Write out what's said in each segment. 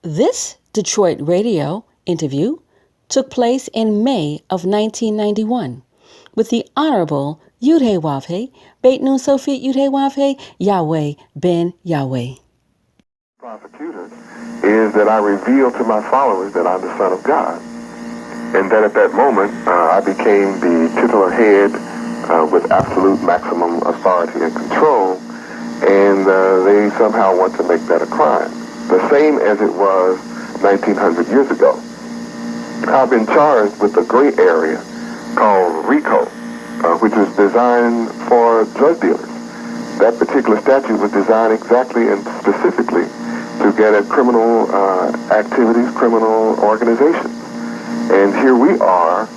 This Detroit radio interview took place in May of 1991 with the Honorable Yudhe Beit Nun Sofit Yudhe Yahweh Ben Yahweh. Prosecutor is that I reveal to my followers that I'm the Son of God. And then at that moment, I became the titular head with absolute maximum authority and control, and they somehow want to make that a crime. The same as it was 1900 years ago. I've been charged with a gray area called RICO, which was designed for drug dealers. That particular statute was designed exactly and specifically to get at criminal activities, criminal organizations. And here we are,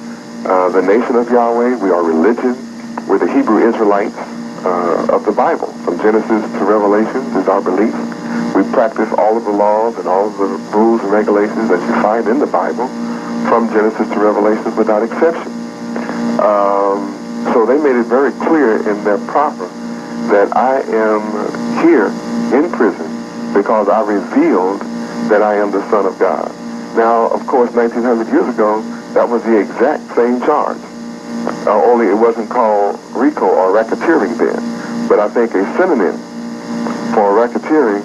the nation of Yahweh. We are religion. We're the Hebrew Israelites of the Bible. From Genesis to Revelation is our belief. We practice all of the laws and all of the rules and regulations that you find in the Bible from Genesis to Revelation without exception. So they made it very clear in their proper that I am here in prison because I revealed that I am the Son of God. Now, of course, 1900 years ago, that was the exact same charge. Only it wasn't called RICO or racketeering then. But I think a synonym for racketeering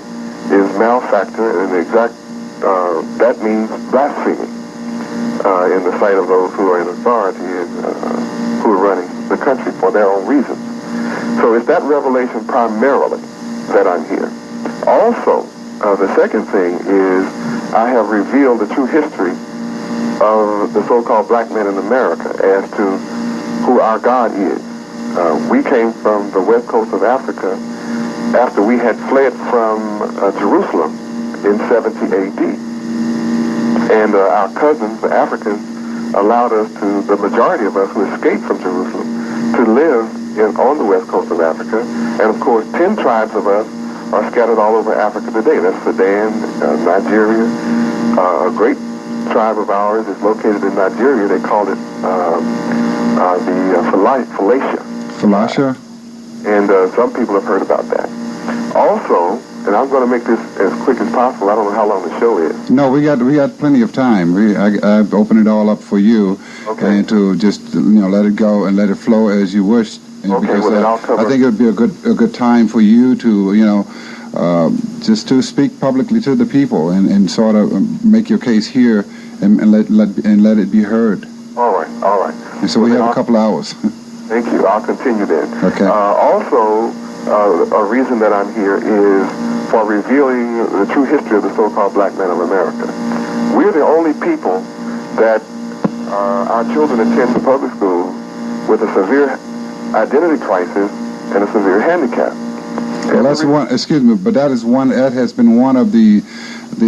is malfactor, and that means blasphemy in the sight of those who are in authority and who are running the country for their own reasons. So it's that revelation primarily that I'm here. Also, the second thing is I have revealed the true history of the so-called black men in America as to who our God is. We came from the west coast of Africa after we had fled from Jerusalem in 70 A.D. And our cousins, the Africans, allowed us to, the majority of us who escaped from Jerusalem, to live on the west coast of Africa. And of course, 10 tribes of us are scattered all over Africa today. That's Sudan, Nigeria. A great tribe of ours is located in Nigeria. They call it Falasha. And some people have heard about that. Also, and I'm going to make this as quick as possible. I don't know how long the show is. No, we got plenty of time. I've opened it all up for you, okay, and to just let it go and let it flow as you wish. Okay, because well, then I'll cover. I think it would be a good time for you to just to speak publicly to the people and sort of make your case here and let it be heard. All right. And so we have a couple hours. Thank you. I'll continue then. Okay. Also, a reason that I'm here is for revealing the true history of the so-called black men of America. We're the only people that our children attend the public schools with a severe identity crisis and a severe handicap. Well, that's one. Excuse me, but that has been one of the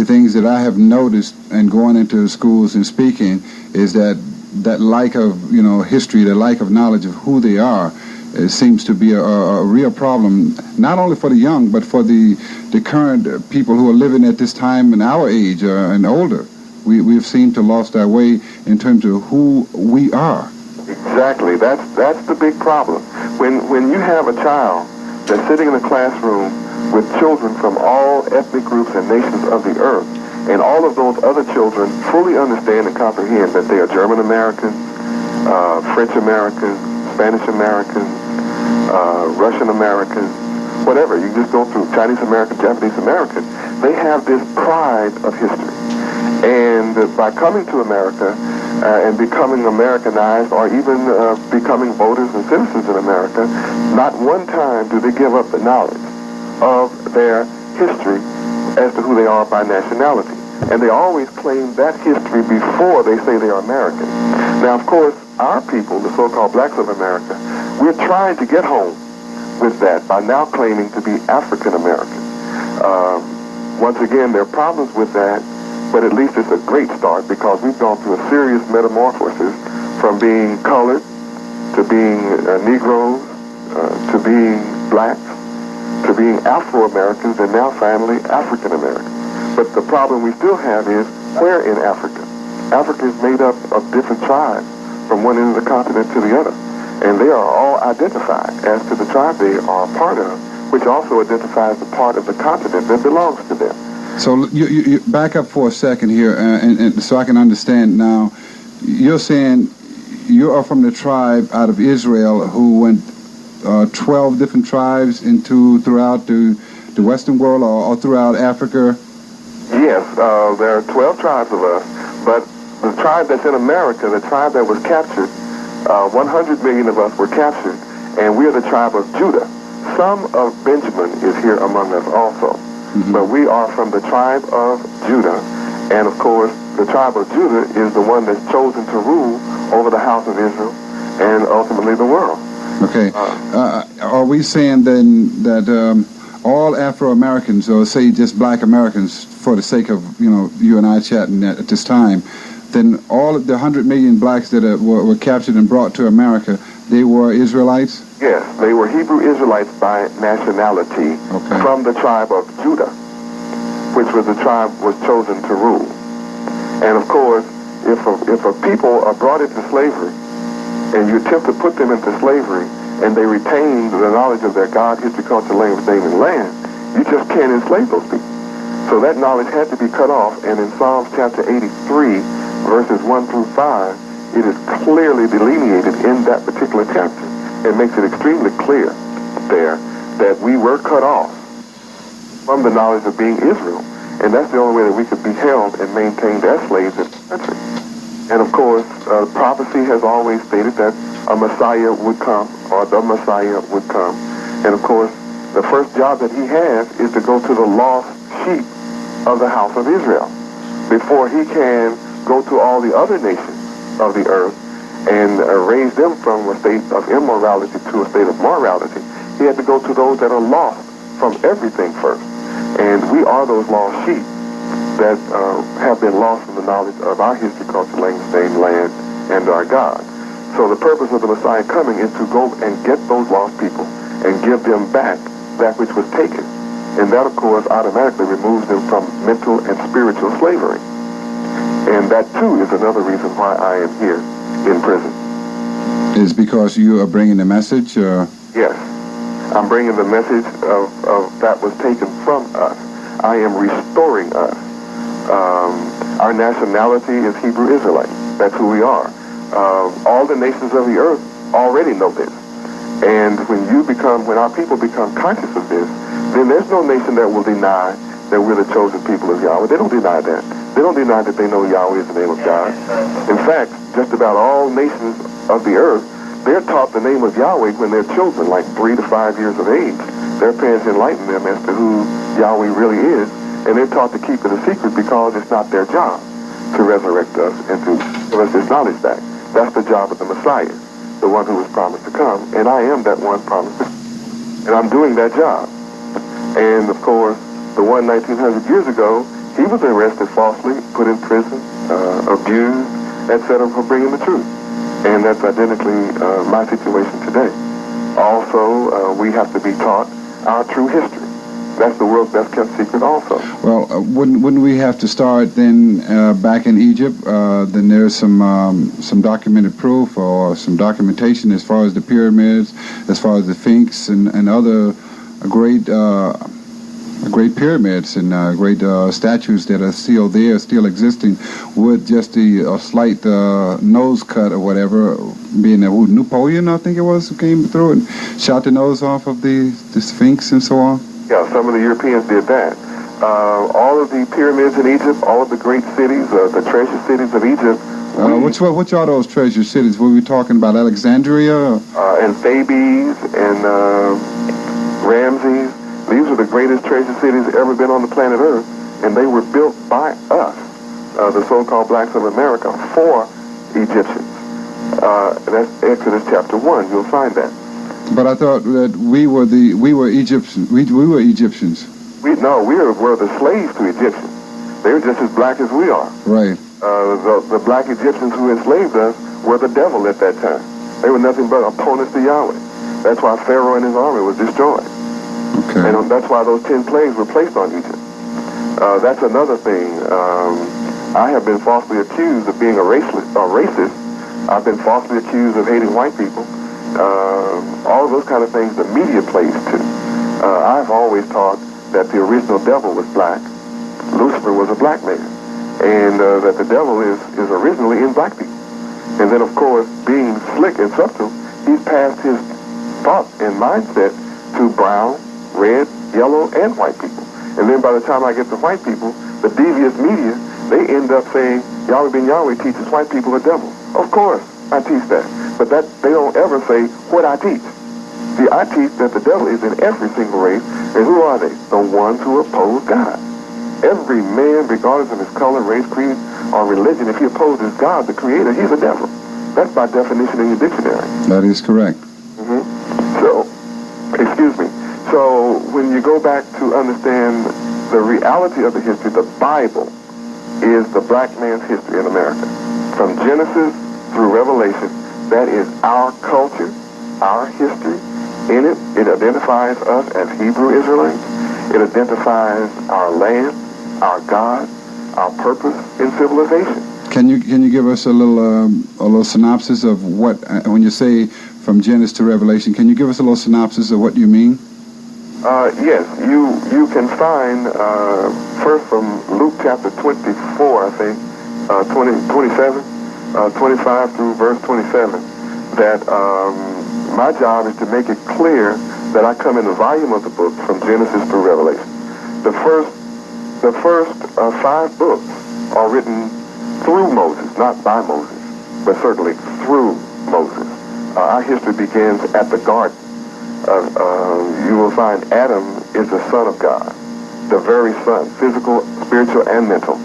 things that I have noticed in going into schools and speaking is that lack of history, the lack of knowledge of who they are. It seems to be a real problem, not only for the young, but for the current people who are living at this time in our age and older. We've seemed to lost our way in terms of who we are. Exactly. That's the big problem. When you have a child that's sitting in a classroom with children from all ethnic groups and nations of the earth, and all of those other children fully understand and comprehend that they are German Americans, French Americans, Spanish Americans, Russian Americans, whatever. You just go through Chinese American, Japanese American. They have this pride of history. And by coming to America and becoming Americanized or even becoming voters and citizens in America, not one time do they give up the knowledge of their history as to who they are by nationality. And they always claim that history before they say they are American. Now, of course, our people, the so-called blacks of America, we're trying to get home with that by now claiming to be African American. Once again, there are problems with that, but at least it's a great start because we've gone through a serious metamorphosis from being colored to being Negroes to being blacks to being Afro-Americans and now finally African Americans. But the problem we still have is where in Africa? Africa is made up of different tribes from one end of the continent to the other. And they are all identified as to the tribe they are a part of, which also identifies the part of the continent that belongs to them. So you back up for a second here, and so I can understand now. You're saying you are from the tribe out of Israel who went 12 different tribes throughout the Western world or throughout Africa? Yes, there are 12 tribes of us, but the tribe that's in America, the tribe that was captured, 100 million of us were captured, and we are the tribe of Judah. Some of Benjamin is here among us also, but we are from the tribe of Judah, and of course, the tribe of Judah is the one that's chosen to rule over the house of Israel and ultimately the world. Okay. Are we saying then that all Afro-Americans, or say just black Americans, for the sake of, you and I chatting at this time, then all of the 100 million blacks that were captured and brought to America, they were Israelites? Yes, they were Hebrew Israelites by nationality from the tribe of Judah, which was the tribe was chosen to rule. And of course, if a people are brought into slavery, and you attempt to put them into slavery, and they retain the knowledge of their God, history, culture, language, name, and land, you just can't enslave those people. So that knowledge had to be cut off, and in Psalms chapter 83, verses 1 through 5, it is clearly delineated in that particular chapter. It makes it extremely clear there that we were cut off from the knowledge of being Israel, and that's the only way that we could be held and maintained as slaves in the country. And of course, prophecy has always stated that a Messiah would come, or the Messiah would come. And of course, the first job that he has is to go to the lost sheep of the house of Israel before he can go to all the other nations of the earth and raise them from a state of immorality to a state of morality. He had to go to those that are lost from everything first. And we are those lost sheep that have been lost from the knowledge of our history, culture, language, name, land, and our God. So the purpose of the Messiah coming is to go and get those lost people and give them back that which was taken. And that, of course, automatically removes them from mental and spiritual slavery. And that, too, is another reason why I am here in prison. Is because you are bringing the message? Yes. I'm bringing the message of that was taken from us. I am restoring us. Our nationality is Hebrew Israelite. That's who we are. All the nations of the earth already know this. And when our people become conscious of this, then there's no nation that will deny that we're the chosen people of Yahweh. They don't deny that. They don't deny that they know Yahweh is the name of God. In fact, just about all nations of the earth, they're taught the name of Yahweh when they're children, like 3 to 5 years of age. Their parents enlighten them as to who Yahweh really is, and they're taught to keep it a secret because it's not their job to resurrect us and to give us this knowledge back. That's the job of the Messiah, the one who was promised to come, and I am that one promised to come. And I'm doing that job. And of course, the one 1900 years ago, he was arrested falsely, put in prison, abused, etc. for bringing the truth. And that's identically my situation today. Also, we have to be taught our true history. That's the world's best kept secret also. Well, wouldn't we have to start then back in Egypt? Then there's some documented proof or some documentation as far as the pyramids, as far as the Sphinx and other great pyramids and great statues that are still there, still existing, with just a slight nose cut or whatever, being Napoleon, I think it was, who came through and shot the nose off of the Sphinx and so on. Yeah, some of the Europeans did that. All of the pyramids in Egypt, all of the great cities, the treasure cities of Egypt. Which are those treasure cities? Were we talking about Alexandria? And Thebes and Ramses. These are the greatest treasure cities ever been on the planet Earth, and they were built by us, the so-called blacks of America, for Egyptians. That's Exodus chapter 1. You'll find that. But I thought that we were Egyptians. We were Egyptians. We were the slaves to Egyptians. They were just as black as we are. Right. The black Egyptians who enslaved us were the devil at that time. They were nothing but opponents to Yahweh. That's why Pharaoh and his army was destroyed. Okay. And that's why those 10 plagues were placed on Egypt. That's another thing. I have been falsely accused of being a racist. I've been falsely accused of hating white people. All of those kind of things the media plays to. I've always taught that the original devil was black, Lucifer was a black man, and that the devil is originally in black people. And then, of course, being slick and subtle, he's passed his thought and mindset to brown, red, yellow, and white people. And then by the time I get to white people, the devious media, they end up saying, Yahweh Ben Yahweh teaches white people are devil. Of course, I teach that. But that they don't ever say what I teach. See, I teach that the devil is in every single race. And who are they? The ones who oppose God. Every man, regardless of his color, race, creed, or religion, if he opposes God, the Creator, he's a devil. That's by definition in your dictionary. That is correct. So, excuse me. So when you go back to understand the reality of the history, the Bible is the black man's history in America. From Genesis through Revelation, that is our culture, our history. In it, it identifies us as Hebrew Israelites. It identifies our land, our God, our purpose in civilization. Can you give us a little synopsis of what, when you say from Genesis to Revelation, can you give us a little synopsis of what you mean? Yes, you can find first from Luke chapter 24, I think, 25 through verse 27, that my job is to make it clear that I come in the volume of the book from Genesis through Revelation. The first 5 books are written through Moses, not by Moses, but certainly through Moses. Our history begins at the garden. You will find Adam is the son of God, the very son, physical, spiritual, and mental.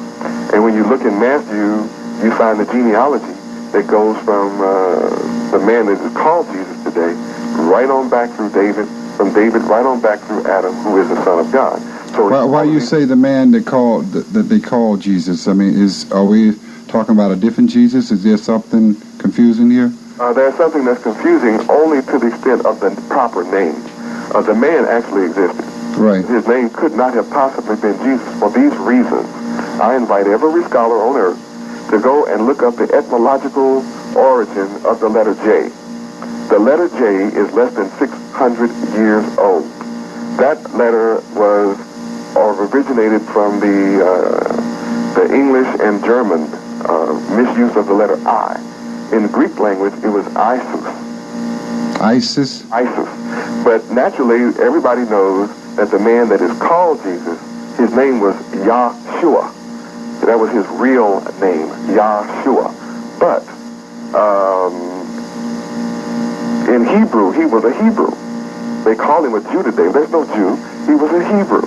And when you look in Matthew, you find the genealogy that goes from the man that is called Jesus today, right on back through David, from David right on back through Adam, who is the son of God. So why you say the man that they called Jesus? I mean, are we talking about a different Jesus? Is there something confusing here? There's something that's confusing only to the extent of the proper name. The man actually existed. Right. His name could not have possibly been Jesus. For these reasons, I invite every scholar on earth to go and look up the etymological origin of the letter J. The letter J is less than 600 years old. That letter was originated from the English and German misuse of the letter I. In the Greek language, it was Isis. ISIS? Isis. But naturally, everybody knows that the man that is called Jesus, his name was Yahshua. That was his real name, Yahshua. But in Hebrew, he was a Hebrew. They call him a Jew today. There's no Jew. He was a Hebrew.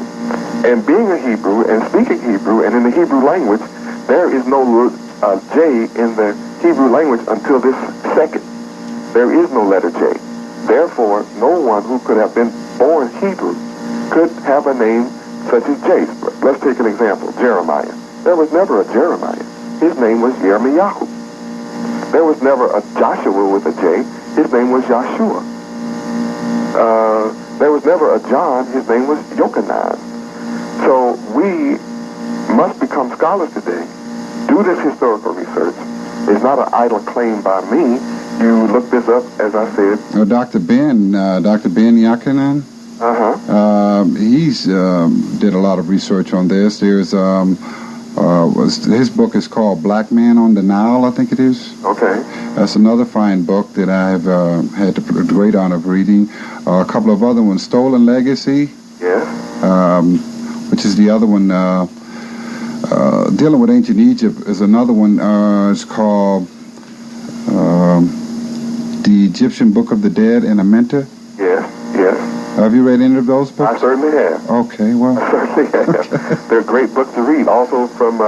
And being a Hebrew and speaking Hebrew and in the Hebrew language, there is no J in the Hebrew language until this second. There is no letter J. Therefore, no one who could have been born Hebrew could have a name such as J. Let's take an example, Jeremiah. There was never a Jeremiah. His name was Yirmiyahu. There was never a Joshua with a J. His name was Yahshua. There was never a John. His name was Yochanan. So we must become scholars today. Do this historical research. It's not an idle claim by me. You look this up, as I said. Dr. Ben Yochanan? He's did a lot of research on this. There's his book is called Black Man on the Nile, I think it is. Okay. That's another fine book that I have had the great honor of reading. A couple of other ones, Stolen Legacy. Yes. Which is the other one. Dealing with Ancient Egypt is another one. It's called The Egyptian Book of the Dead and a Mentor. Yes, yes. Have you read any of those books? I certainly have. Okay, well. I certainly have. They're great books to read. Also from...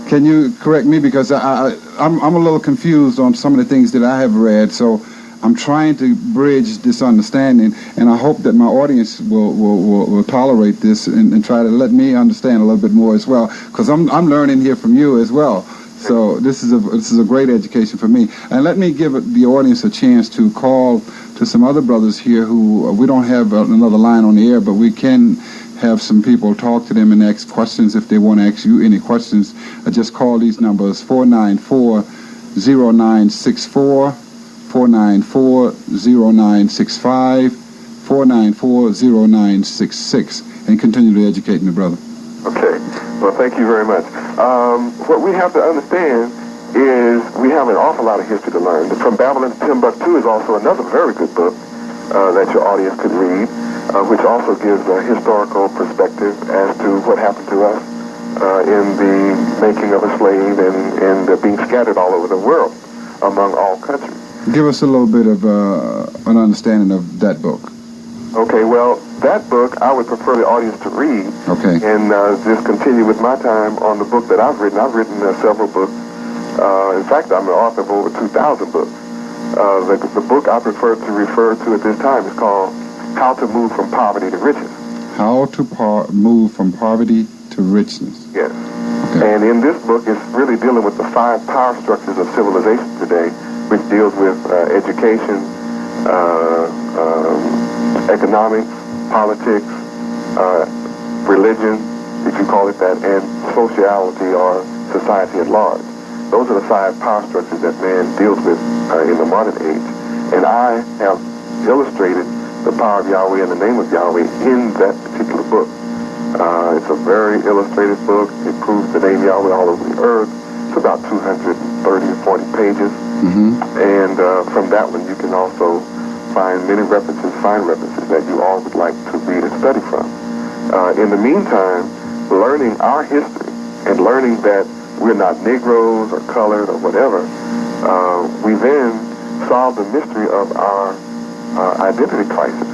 Can you correct me? Because I'm a little confused on some of the things that I have read, so I'm trying to bridge this understanding, and I hope that my audience will tolerate this and try to let me understand a little bit more as well, because I'm learning here from you as well. So this is a great education for me. And let me give the audience a chance to call to some other brothers here who we don't have another line on the air, but we can have some people talk to them and ask questions if they want to ask you any questions. Just call these numbers: 494-0964, 494-0965, 494-0966, and continue to educate me, brother. Okay. Well, thank you very much. What we have to understand is we have an awful lot of history to learn. From Babylon to Timbuktu is also another very good book that your audience could read, which also gives a historical perspective as to what happened to us in the making of a slave and being scattered all over the world among all countries. Give us a little bit of an understanding of that book. Okay, well, that book I would prefer the audience to read. Okay. And just continue with my time on the book that I've written. I've written several books. In fact, I'm an author of over 2,000 books. The book I prefer to refer to at this time is called How to Move from Poverty to Riches. How to move from poverty to richness. Yes. Okay. And in this book, it's really dealing with the 5 power structures of civilization today, which deals with education, economics, politics, religion, if you call it that, and sociality or society at large. Those are the 5 power structures that man deals with in the modern age. And I have illustrated the power of Yahweh and the name of Yahweh in that particular book. It's a very illustrated book. It proves the name Yahweh all over the earth. It's about 230 or 40 pages. Mm-hmm. And from that one, you can also find many references, fine references that you all would like to read and study from. In the meantime, learning our history and learning that we're not Negroes or colored or whatever, we then solve the mystery of our identity crisis.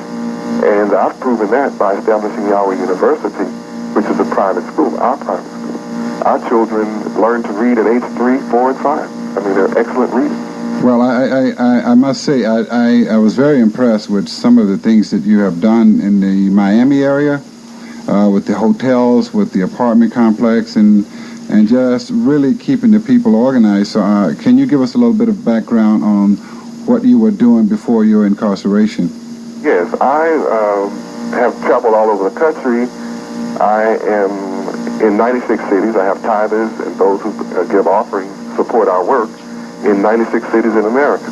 And I've proven that by establishing Yahweh University, which is a private school, our private school. Our children learn to read at age 3, 4, and 5. I mean, they're excellent readers. Well, I must say, I was very impressed with some of the things that you have done in the Miami area, with the hotels, with the apartment complex, and just really keeping the people organized. So can you give us a little bit of background on what you were doing before your incarceration? Yes, I have traveled all over the country. I am in 96 cities. I have tithers and those who give offerings support our work in 96 cities in America.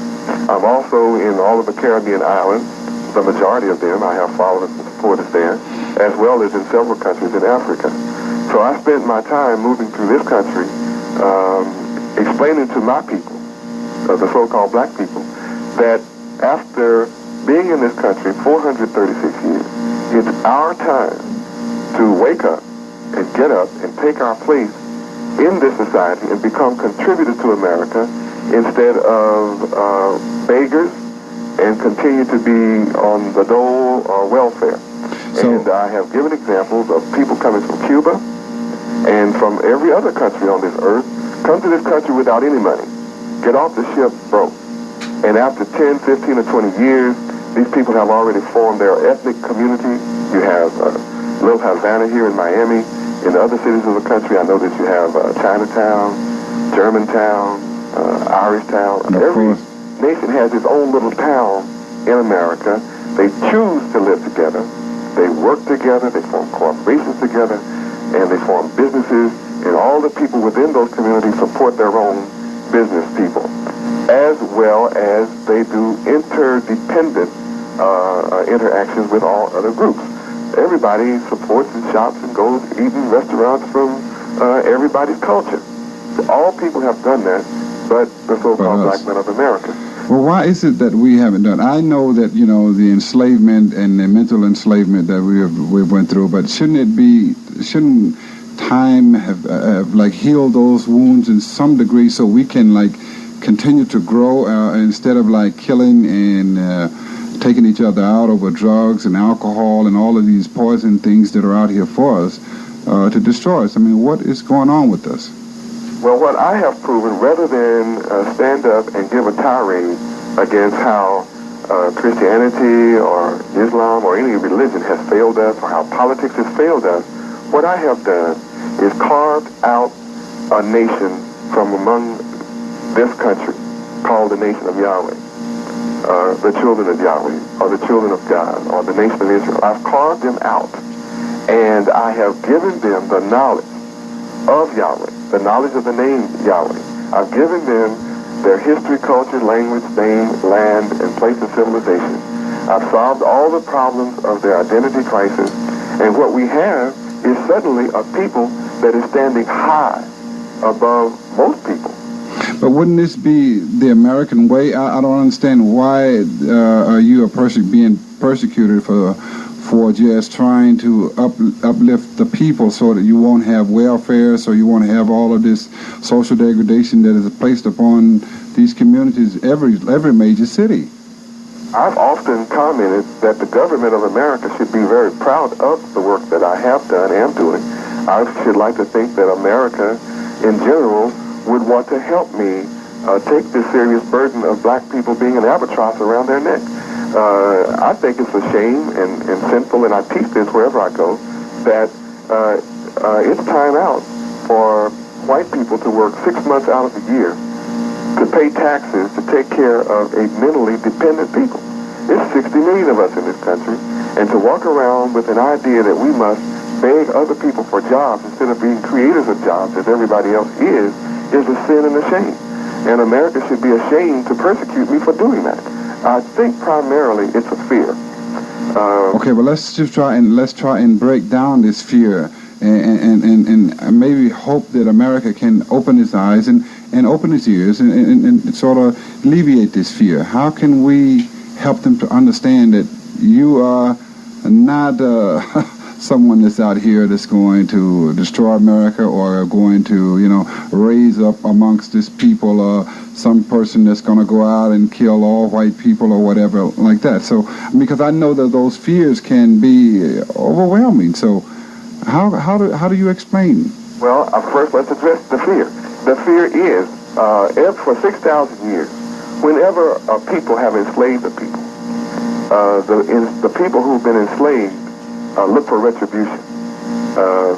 I'm also in all of the Caribbean islands, the majority of them. I have followers and supporters there, as well as in several countries in Africa. So I spent my time moving through this country, explaining to my people, the so-called black people, that after being in this country 436 years, it's our time to wake up and get up and take our place in this society and become contributors to America instead of beggars and continue to be on the dole or welfare. And I have given examples of people coming from Cuba and from every other country on this earth, come to this country without any money, get off the ship broke. And after 10, 15, or 20 years, these people have already formed their ethnic community. You have Little Havana here in Miami. In the other cities of the country, I know that you have Chinatown, Germantown, Irish town. Every nation has its own little town in America. They choose to live together. They work together. They form corporations together. And they form businesses. And all the people within those communities support their own business people, as well as they do interdependent interactions with all other groups. Everybody supports and shops and goes to eat in restaurants from everybody's culture. All people have done that, but the so-called black men of America. Well, why is it that we haven't done? I know that, you know, the enslavement and the mental enslavement that we went through, but shouldn't time have like healed those wounds in some degree so we can like continue to grow instead of like killing and taking each other out over drugs and alcohol and all of these poison things that are out here for us to destroy us? I mean, what is going on with us? Well, what I have proven, rather than stand up and give a tirade against how Christianity or Islam or any religion has failed us or how politics has failed us, what I have done is carved out a nation from among this country called the nation of Yahweh, the children of Yahweh, or the children of God, or the nation of Israel. I've carved them out, and I have given them the knowledge of Yahweh, the knowledge of the name Yahweh. I've given them their history, culture, language, name, land, and place of civilization. I've solved all the problems of their identity crisis, and what we have is suddenly a people that is standing high above most people. But wouldn't this be the American way? I don't understand why are you being persecuted for just trying to uplift the people so that you won't have welfare, so you won't have all of this social degradation that is placed upon these communities, every major city. I've often commented that the government of America should be very proud of the work that I have done and am doing. I should like to think that America in general would want to help me take this serious burden of black people being an albatross around their neck. I think it's a shame and sinful, and I teach this wherever I go, that it's time out for white people to work 6 months out of the year to pay taxes to take care of a mentally dependent people. There's 60 million of us in this country, and to walk around with an idea that we must beg other people for jobs instead of being creators of jobs as everybody else is a sin and a shame. And America should be ashamed to persecute me for doing that. I think primarily it's a fear. Okay, well, let's try and break down this fear and maybe hope that America can open its eyes and open its ears and sort of alleviate this fear. How can we help them to understand that you are not someone that's out here that's going to destroy America or going to, raise up amongst this people some person that's going to go out and kill all white people or whatever like that. So, because I know that those fears can be overwhelming. So, how do you explain? Well, first let's address the fear. The fear is, for 6,000 years, whenever people have enslaved the people, the people who've been enslaved look for retribution.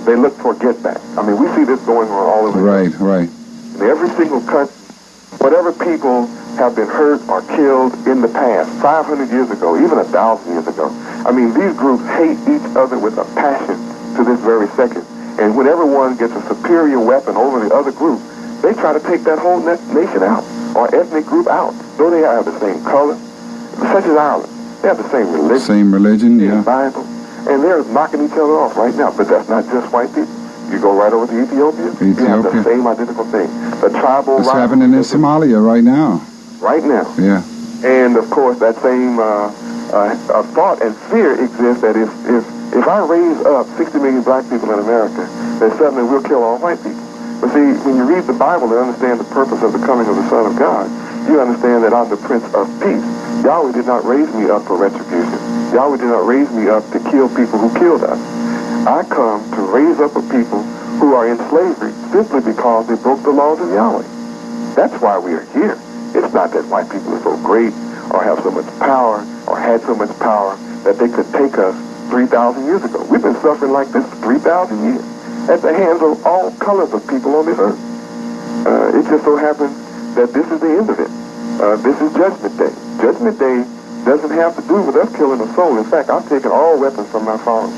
They look for get back. I mean, we see this going on all over. Right. In every single country, whatever people have been hurt or killed in the past, 500 years ago, even 1,000 years ago. I mean, these groups hate each other with a passion to this very second. And whenever one gets a superior weapon over the other group, they try to take that whole nation out, or ethnic group out. Though they have the same color, such as Ireland. They have the same religion. Same religion, yeah. Bible. And they're knocking each other off right now. But that's not just white people. You go right over to Ethiopia, you have the same identical thing. The tribal It's happening in Somalia right now. Right now. Yeah. And, of course, that same thought and fear exists that if I raise up 60 million black people in America, then suddenly we'll kill all white people. But see, when you read the Bible and understand the purpose of the coming of the Son of God, you understand that I'm the Prince of Peace. Yahweh did not raise me up for retribution. Yahweh did not raise me up to kill people who killed us. I come to raise up a people who are in slavery simply because they broke the laws of Yahweh. That's why we are here. It's not that white people are so great or have so much power or had so much power that they could take us 3,000 years ago. We've been suffering like this for 3,000 years at the hands of all colors of people on this earth. It just so happens that this is the end of it. This is Judgment Day. Judgment Day doesn't have to do with us killing a soul. In fact, I've taken all weapons from my father.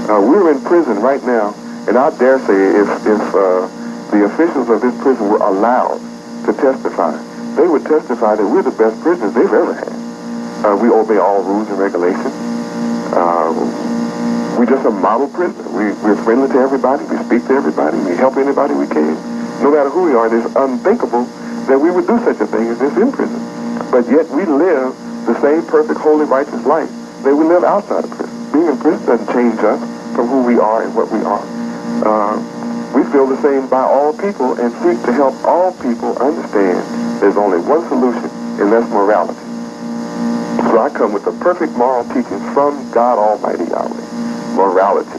We're in prison right now, and I dare say if the officials of this prison were allowed to testify, they would testify that we're the best prisoners they've ever had. We obey all rules and regulations. We're just a model prisoner. We're friendly to everybody. We speak to everybody. We help anybody we can. No matter who we are, it is unthinkable that we would do such a thing as this in prison. But yet we live the same perfect, holy, righteous life that we live outside of prison. Being in prison doesn't change us from who we are and what we are. We feel the same by all people and seek to help all people understand there's only one solution, and that's morality. So I come with the perfect moral teachings from God Almighty Yahweh. Morality.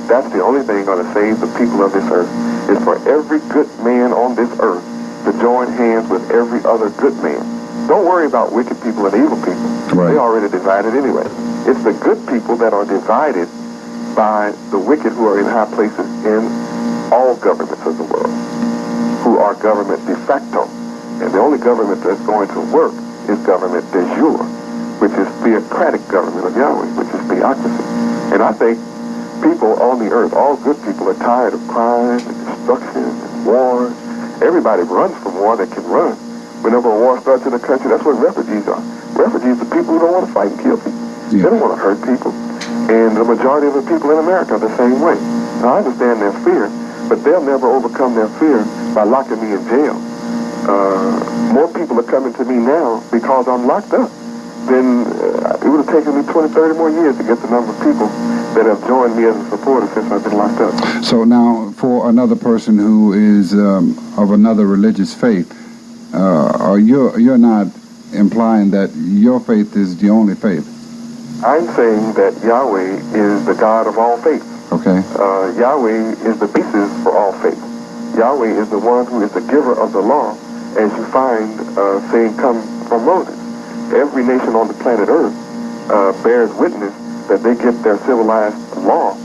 That's the only thing going to save the people of this earth, is for every good man on this earth to join hands with every other good man. Don't worry about wicked people and evil people. Right. They're already divided anyway. It's the good people that are divided by the wicked who are in high places in all governments of the world, who are government de facto. And the only government that's going to work is government de jure, which is theocratic government of Yahweh, which is theocracy. And I think people on the earth, all good people, are tired of crime and destruction and wars. Everybody runs from war that can run. Whenever a war starts in a country, that's what refugees are. Refugees are people who don't want to fight and kill people. Yeah. They don't want to hurt people. And the majority of the people in America are the same way. Now, I understand their fear, but they'll never overcome their fear by locking me in jail. More people are coming to me now because I'm locked up. Then it would have taken me 20, 30 more years to get the number of people that have joined me as a supporter since I've been locked up. So now, for another person who is of another religious faith, you're not implying that your faith is the only faith? I'm saying that Yahweh is the God of all faiths. Okay. Yahweh is the basis for all faith. Yahweh is the one who is the giver of the law, as you find saying come from Moses. Every nation on the planet Earth bears witness that they get their civilized law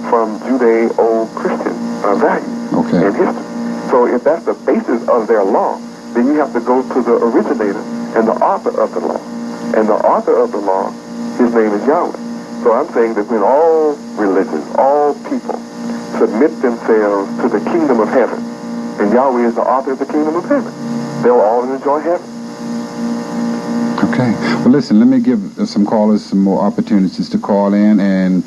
from Judeo-Christian values and history. So if that's the basis of their law, then you have to go to the originator and the author of the law. And the author of the law, his name is Yahweh. So I'm saying that when all religions, all people submit themselves to the kingdom of heaven, and Yahweh is the author of the kingdom of heaven, they'll all enjoy heaven. Okay. Well, listen, let me give some callers some more opportunities to call in and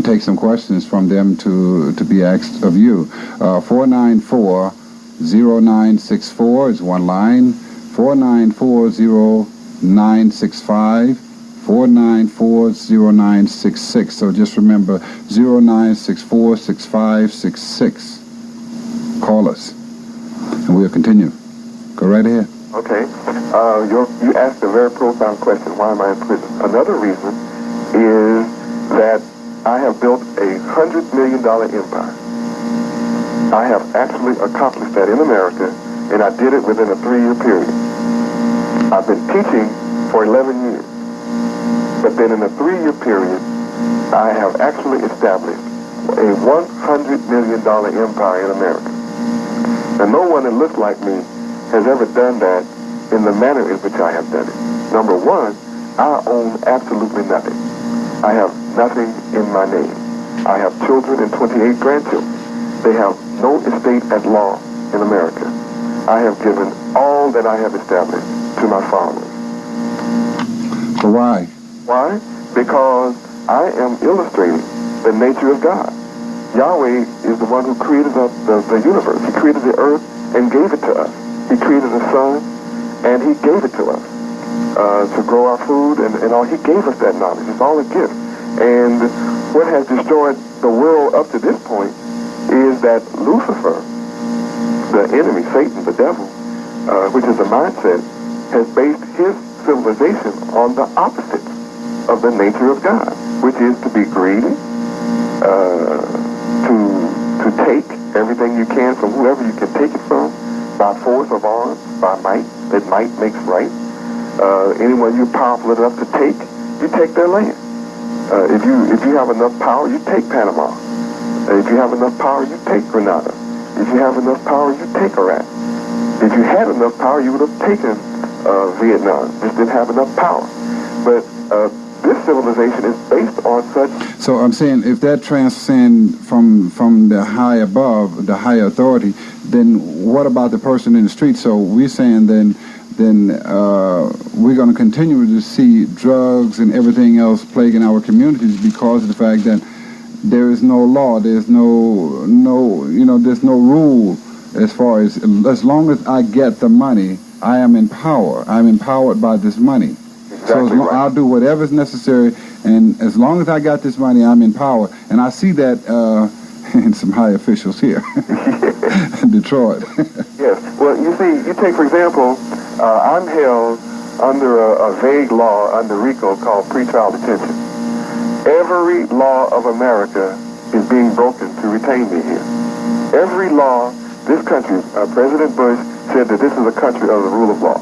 take some questions from them to be asked of you. 494-0964 is one line. 494-0965. 494-0966. So just remember 0964-6566. Call us, and we'll continue. Go right ahead. Okay. You asked a very profound question. Why am I in prison? Another reason is that I have built $100 million empire. I have actually accomplished that in America, and I did it within a 3-year period. I've been teaching for 11 years. But then in a 3-year period, I have actually established a $100 million empire in America. Now, no one that looks like me has ever done that in the manner in which I have done it. Number one, I own absolutely nothing. I have nothing in my name. I have children and 28 grandchildren. They have no estate at law in America. I have given all that I have established to my followers. So why? Why? Because I am illustrating the nature of God. Yahweh is the one who created the universe. He created the earth and gave it to us. He created the sun, and he gave it to us to grow our food and all. He gave us that knowledge. It's all a gift. And what has destroyed the world up to this point is that Lucifer, the enemy, Satan, the devil, which is a mindset, has based his civilization on the opposite of the nature of God, which is to be greedy, to take everything you can from whoever you can take it from, by force of arms, by might, that might makes right. Anyone you're powerful enough to take, you take their land. If you have enough power, you take Panama. If you have enough power, you take Grenada. If you have enough power, you take Iraq. If you had enough power, you would have taken Vietnam. Just didn't have enough power. But this civilization is based on such. So I'm saying, if that transcends from the high above, the higher authority, then what about the person in the street? So we're saying then we're going to continue to see drugs and everything else plaguing our communities because of the fact that there is no law, there's no there's no rule as far as long as I get the money, I am in power. I'm empowered by this money. Exactly so right. I'll do whatever is necessary, and as long as I got this money, I'm in power. And I see that in some high officials here in Detroit. Yes. Well, you see, you take, for example, I'm held under a vague law under RICO called pretrial detention. Every law of America is being broken to retain me here. Every law, this country, President Bush said that this is a country of the rule of law.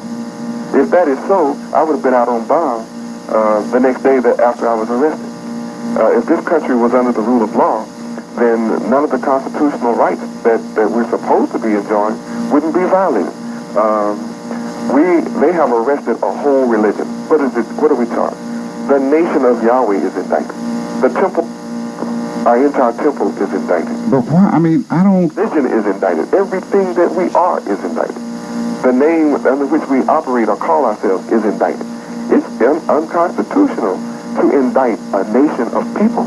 If that is so, I would have been out on bond the next day after I was arrested. If this country was under the rule of law, then none of the constitutional rights that we're supposed to be enjoying wouldn't be violated. They have arrested a whole religion. What are we charged? The nation of Yahweh is indicted. The temple, our entire temple is indicted. But why? I mean, I don't. Religion is indicted. Everything that we are is indicted. The name under which we operate or call ourselves is indicted. It's unconstitutional to indict a nation of people.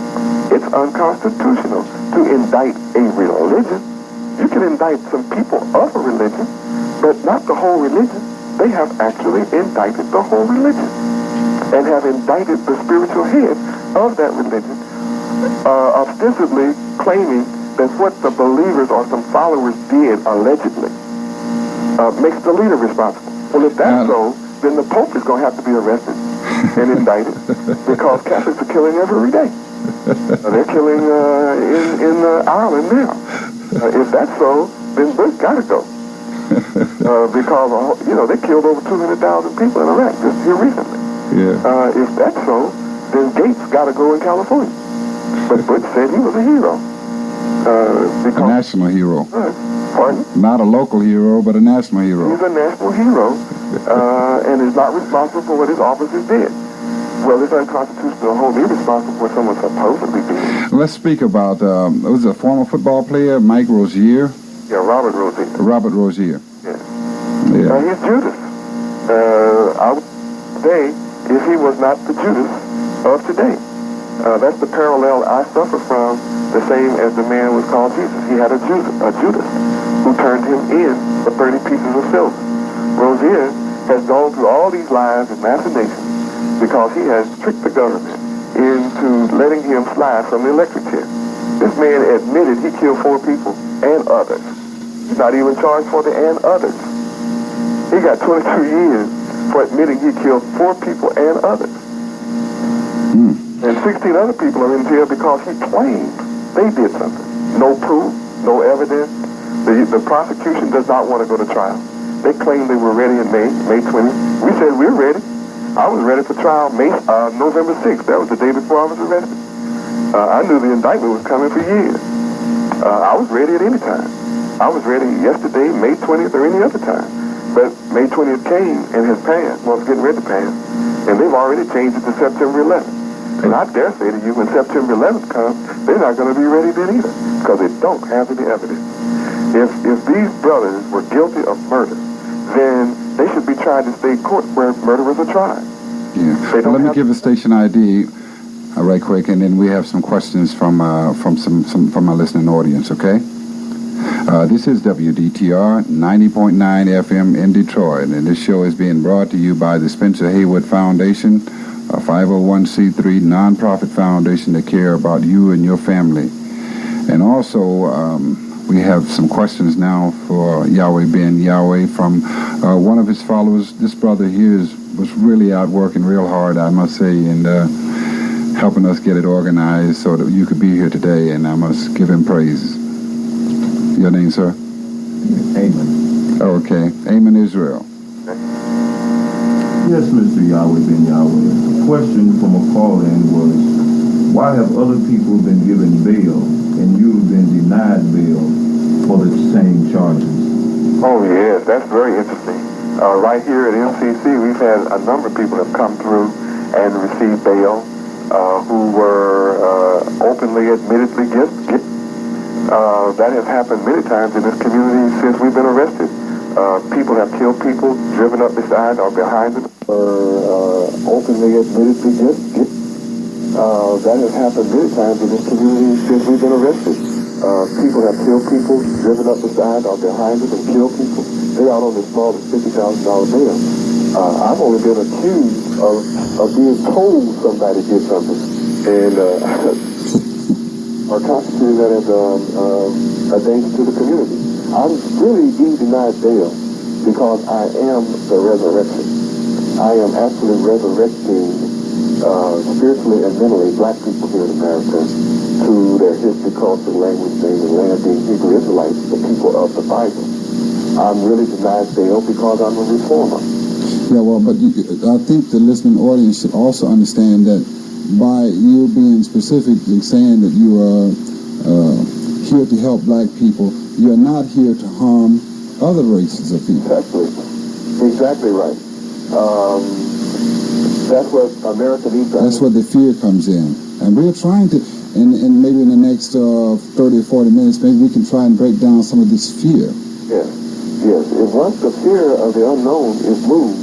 It's unconstitutional to indict a religion. You can indict some people of a religion, but not the whole religion. They have actually indicted the whole religion and have indicted the spiritual head of that religion, ostensibly claiming that what the believers or some followers did allegedly makes the leader responsible. Well, if that's so, then the Pope is going to have to be arrested and indicted because Catholics are killing every day. They're killing in Ireland now. If that's so, then Bush got to go. Because, they killed over 200,000 people in Iraq just here recently. Yeah. If that's so, then Gates got to go in California. But Bush said he was a hero. A national hero. Pardon? Not a local hero, but a national hero. He's a national hero, and is not responsible for what his officers did. Well, it's unconstitutional to hold me responsible for what someone supposedly did. Let's speak about, was it a former football player, Mike Rozier? Yeah, Robert Rozier. Robert Rozier. Yeah. Yeah. He's Judas. I would say if he was not the Judas of today. That's the parallel I suffer from, the same as the man was called Jesus. He had a Judas who turned him in for 30 pieces of silver. Rozier has gone through all these lies and machinations because he has tricked the government into letting him slide from the electric chair. This man admitted he killed 4 people and others. He's not even charged for the and others. He got 22 years for admitting he killed 4 people and others. And 16 other people are in jail because he claimed they did something. No proof, no evidence. The prosecution does not want to go to trial. They claimed they were ready in May 20th. We said we're ready. I was ready for trial November 6th. That was the day before I was arrested. I knew the indictment was coming for years. I was ready at any time. I was ready yesterday, May 20th, or any other time. But May 20th came and has passed. Well, it's getting ready to pass. And they've already changed it to September 11th. And I dare say to you, when September 11th comes, they're not going to be ready then either, because they don't have any evidence. If these brothers were guilty of murder, then they should be tried in state court where murderers are tried. Yeah. Well, let me give a station ID right quick, and then we have some questions from our listening audience. Okay. This is WDTR 90.9 FM in Detroit, and this show is being brought to you by the Spencer Haywood Foundation, a 501c3 nonprofit foundation that care about you and your family. And also, we have some questions now for Yahweh Ben Yahweh from one of his followers. This brother here was really out working real hard, I must say, and helping us get it organized so that you could be here today, and I must give him praise. Your name, sir? Amen. Okay. Amen, Israel. Yes, Mr. Yahweh Ben Yahweh. The question from a call-in was, why have other people been given bail and you've been denied bail for the same charges? Oh, yes, that's very interesting. Right here at MCC, we've had a number of people have come through and received bail who were openly, admittedly guilty. That has happened many times in this community since we've been arrested. People have killed people, driven up beside or behind them, or openly, admittedly guilty. That has happened many times in this community since we've been arrested. People have killed people, driven up beside or behind them and killed people. They're out on as small as $50,000 bail. I've only been accused of being told somebody did something. And are constituting that as a danger to the community. I'm really being denied bail because I am the resurrection. I am actually resurrecting spiritually and mentally black people here in America to their history, culture, language, name, and land, being Hebrew Israelites, the people of the Bible. I'm really denied bail because I'm a reformer. Yeah, well, but I think the listening audience should also understand that by you being specifically saying that you are here to help black people, you're not here to harm other races of people. Exactly right. That's what America needs. That's where the fear comes in. And we're trying to, and maybe in the next 30 or 40 minutes, maybe we can try and break down some of this fear. Yes. If once the fear of the unknown is moved,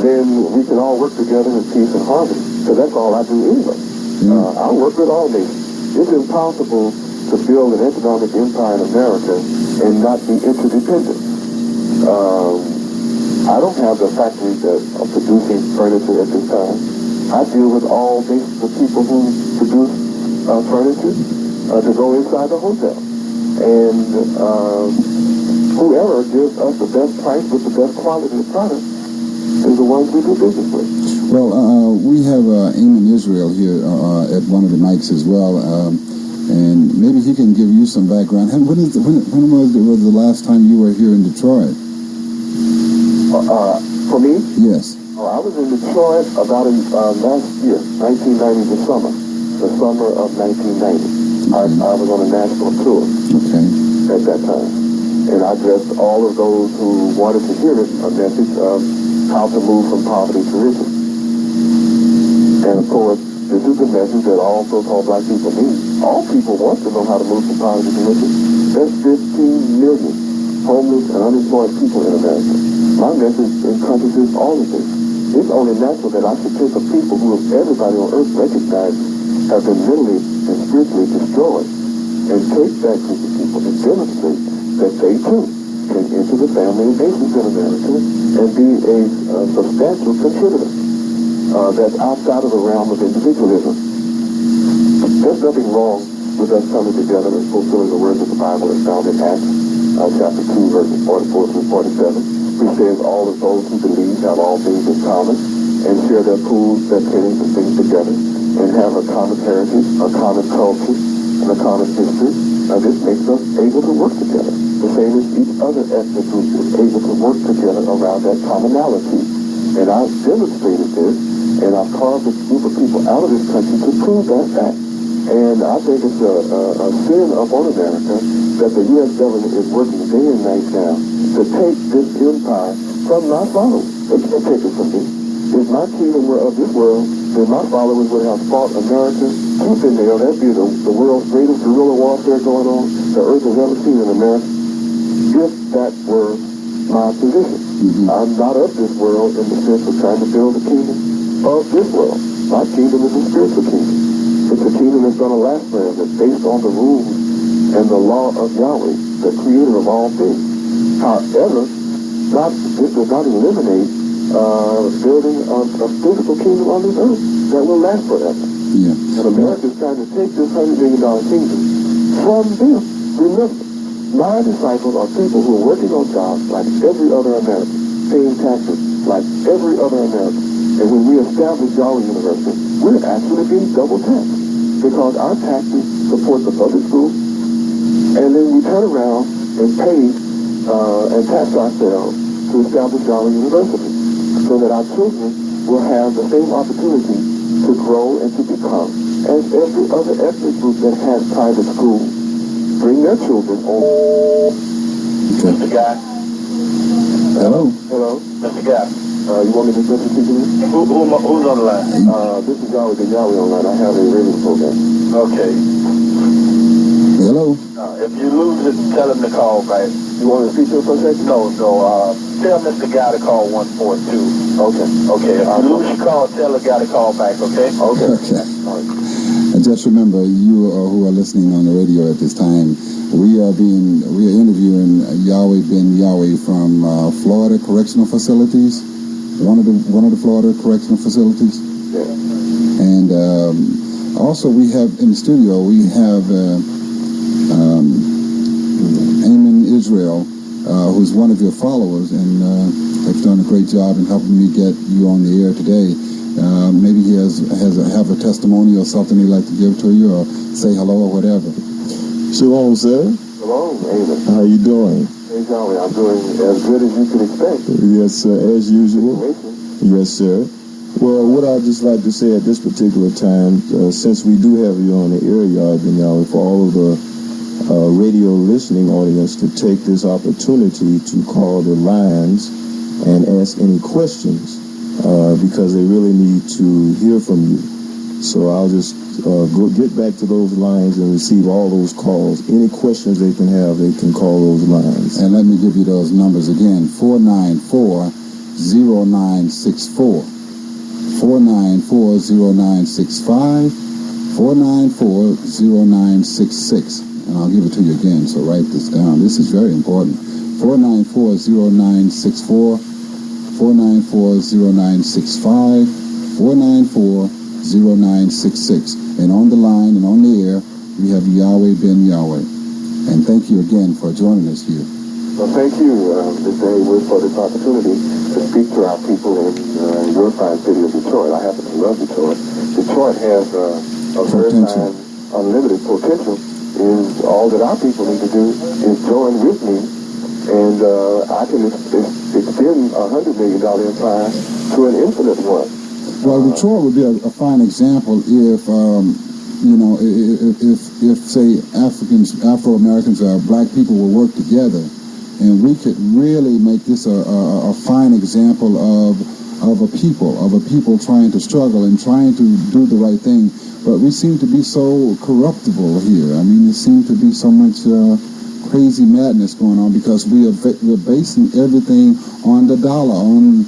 then we can all work together in peace and harmony. So that's all I do anyway. I work with all nations. It's impossible to build an economic empire in America and not be interdependent. I don't have the factories that are producing furniture at this time. I deal with all bases of people who produce furniture to go inside the hotel. And whoever gives us the best price with the best quality of product is the ones we do business with. Well, we have Eamon Israel here at one of the mics as well, and maybe he can give you some background. When was the last time you were here in Detroit? For me? Yes. I was in Detroit about last year, 1990, the summer of 1990. I was on a national tour at that time. And I addressed all of those who wanted to hear a message of how to move from poverty to riches. And of course, this is the message that all so-called black people need. All people want to know how to move from poverty to riches. There's 15 million homeless and unemployed people in America. My message encompasses all of this. It's only natural that I should take a people who everybody on earth recognizes have been mentally and spiritually destroyed and take that group of people and demonstrate that they too can enter the family of nations in America and be a substantial contributor that's outside of the realm of individualism. There's nothing wrong with us coming together and fulfilling the words of the Bible as found in Acts chapter 2, verses 44 through 47, which says all of those who believe have all things in common and share their foods, their pennies, and things together and have a common heritage, a common culture, and a common history. This makes us able to work together. The same as each other ethnic group is able to work together around that commonality. And I've demonstrated this, and I've carved a group of people out of this country to prove that fact. And I think it's a sin upon America that the U.S. government is working day and night now to take this empire from my followers. They can't take it from me. If my kingdom were of this world, then my followers would have fought America tooth and nail. That'd be the world's greatest guerrilla warfare going on the earth has ever seen in America, if that were my position. Mm-hmm. I'm not of this world in the sense of trying to build a kingdom of this world. My kingdom is a spiritual kingdom. It's a kingdom that's going to last forever, that's based on the rules and the law of Yahweh, the creator of all things. However, this does not eliminate building a physical kingdom on this earth that will last forever. Yeah. And America is trying to take this $100 million kingdom from them. Remember, my disciples are people who are working on jobs like every other American, paying taxes like every other American. And when we establish Yahweh University, we're actually being double taxed because our taxes support the public schools, and then we turn around and pay and tax ourselves to establish Yahweh University so that our children will have the same opportunity to grow and to become as every other ethnic group that has private schools. Bring their children on. Mr. Guy. Hello. Hello. Mr. Guy. You want me to listen to you? Who's on the line? This is Yahweh Ben Yahweh online. I have a radio program. Okay. Hello. If you lose it, tell him to call back. You want to speak to him for a second? No. Tell Mr. Guy to call 142. Okay. If you lose your call, tell the guy to call back, okay? Okay. All right. And just remember, you who are listening on the radio at this time, we are interviewing Yahweh Ben Yahweh from Florida Correctional Facilities, one of the Florida Correctional Facilities. Yeah. And also we have in the studio Eamon Israel, who's one of your followers and has done a great job in helping me get you on the air today. Maybe he have a testimony or something he'd like to give to you, or say hello or whatever. Shalom, sir. Shalom, Eamon. How you doing? Hey, Yahweh, I'm doing as good as you could expect. Yes, sir, as usual. Yes, sir. Well, what I'd just like to say at this particular time, since we do have you on the air, Yahweh Ben Yahweh, for all of the radio listening audience to take this opportunity to call the lines and ask any questions, because they really need to hear from you. So I'll just get back to those lines and receive all those calls. Any questions they can have, they can call those lines. And let me give you those numbers again: 494-0964, 494-0965, 494-0966. and I'll give it to you again, so write this down. This is very important. 494-0964, 494-0965, 494-0966. And on the line and on the air, we have Yahweh Ben Yahweh. And thank you again for joining us here. Well, thank you, Mr. Haywood, for this opportunity to speak to our people in your fine city of Detroit. I happen to love Detroit. Detroit has a very fine, unlimited potential. Is all that our people need to do is join with me, and I can extend $100 million empire to an infinite one. Well, Detroit would be a fine example if, if say Afro-Americans or black people will work together, and we could really make this a fine example of a people trying to struggle and trying to do the right thing. But we seem to be so corruptible here. I mean, there seems to be so much crazy madness going on because we're basing everything on the dollar, on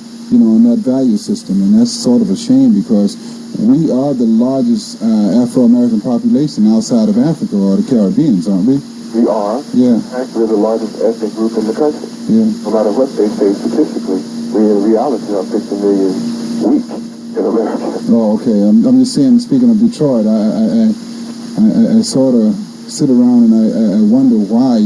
that value system, and that's sort of a shame because we are the largest Afro-American population outside of Africa or the Caribbean, aren't we? We are. Yeah. In fact, we're the largest ethnic group in the country. Yeah. No matter what they say statistically, we in reality are 50 million weak in America. Oh, okay. I'm just saying, speaking of Detroit, I sort of sit around and I wonder why,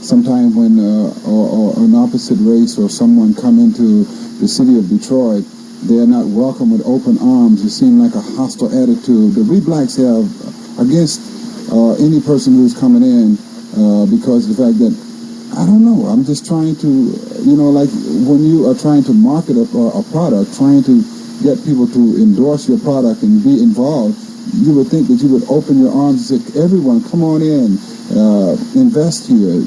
sometimes when an opposite race or someone come into the city of Detroit, they're not welcome with open arms. It seems like a hostile attitude that we blacks have against any person who's coming in because of the fact that, I don't know, I'm just trying to, like when you are trying to market a product, trying to get people to endorse your product and be involved, you would think that you would open your arms and say, everyone, come on in, invest here,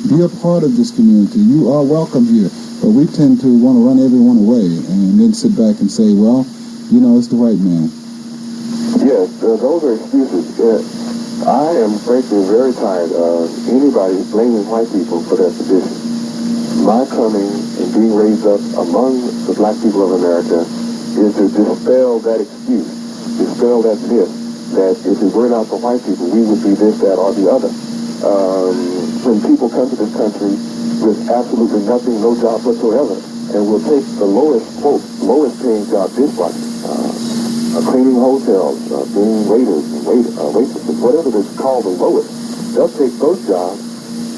be a part of this community. You are welcome here. But we tend to want to run everyone away and then sit back and say, well, it's the white man. Yes, those are excuses. I am frankly very tired of anybody blaming white people for their position. My coming and being raised up among the black people of America is to dispel that excuse, dispel that myth that if it were not for white people, we would be this, that, or the other. When people come to this country with absolutely nothing, no job whatsoever, and will take the lowest paying job, dishwashing, cleaning hotels, being waiters and waitresses, whatever it's called, the lowest, they'll take those jobs,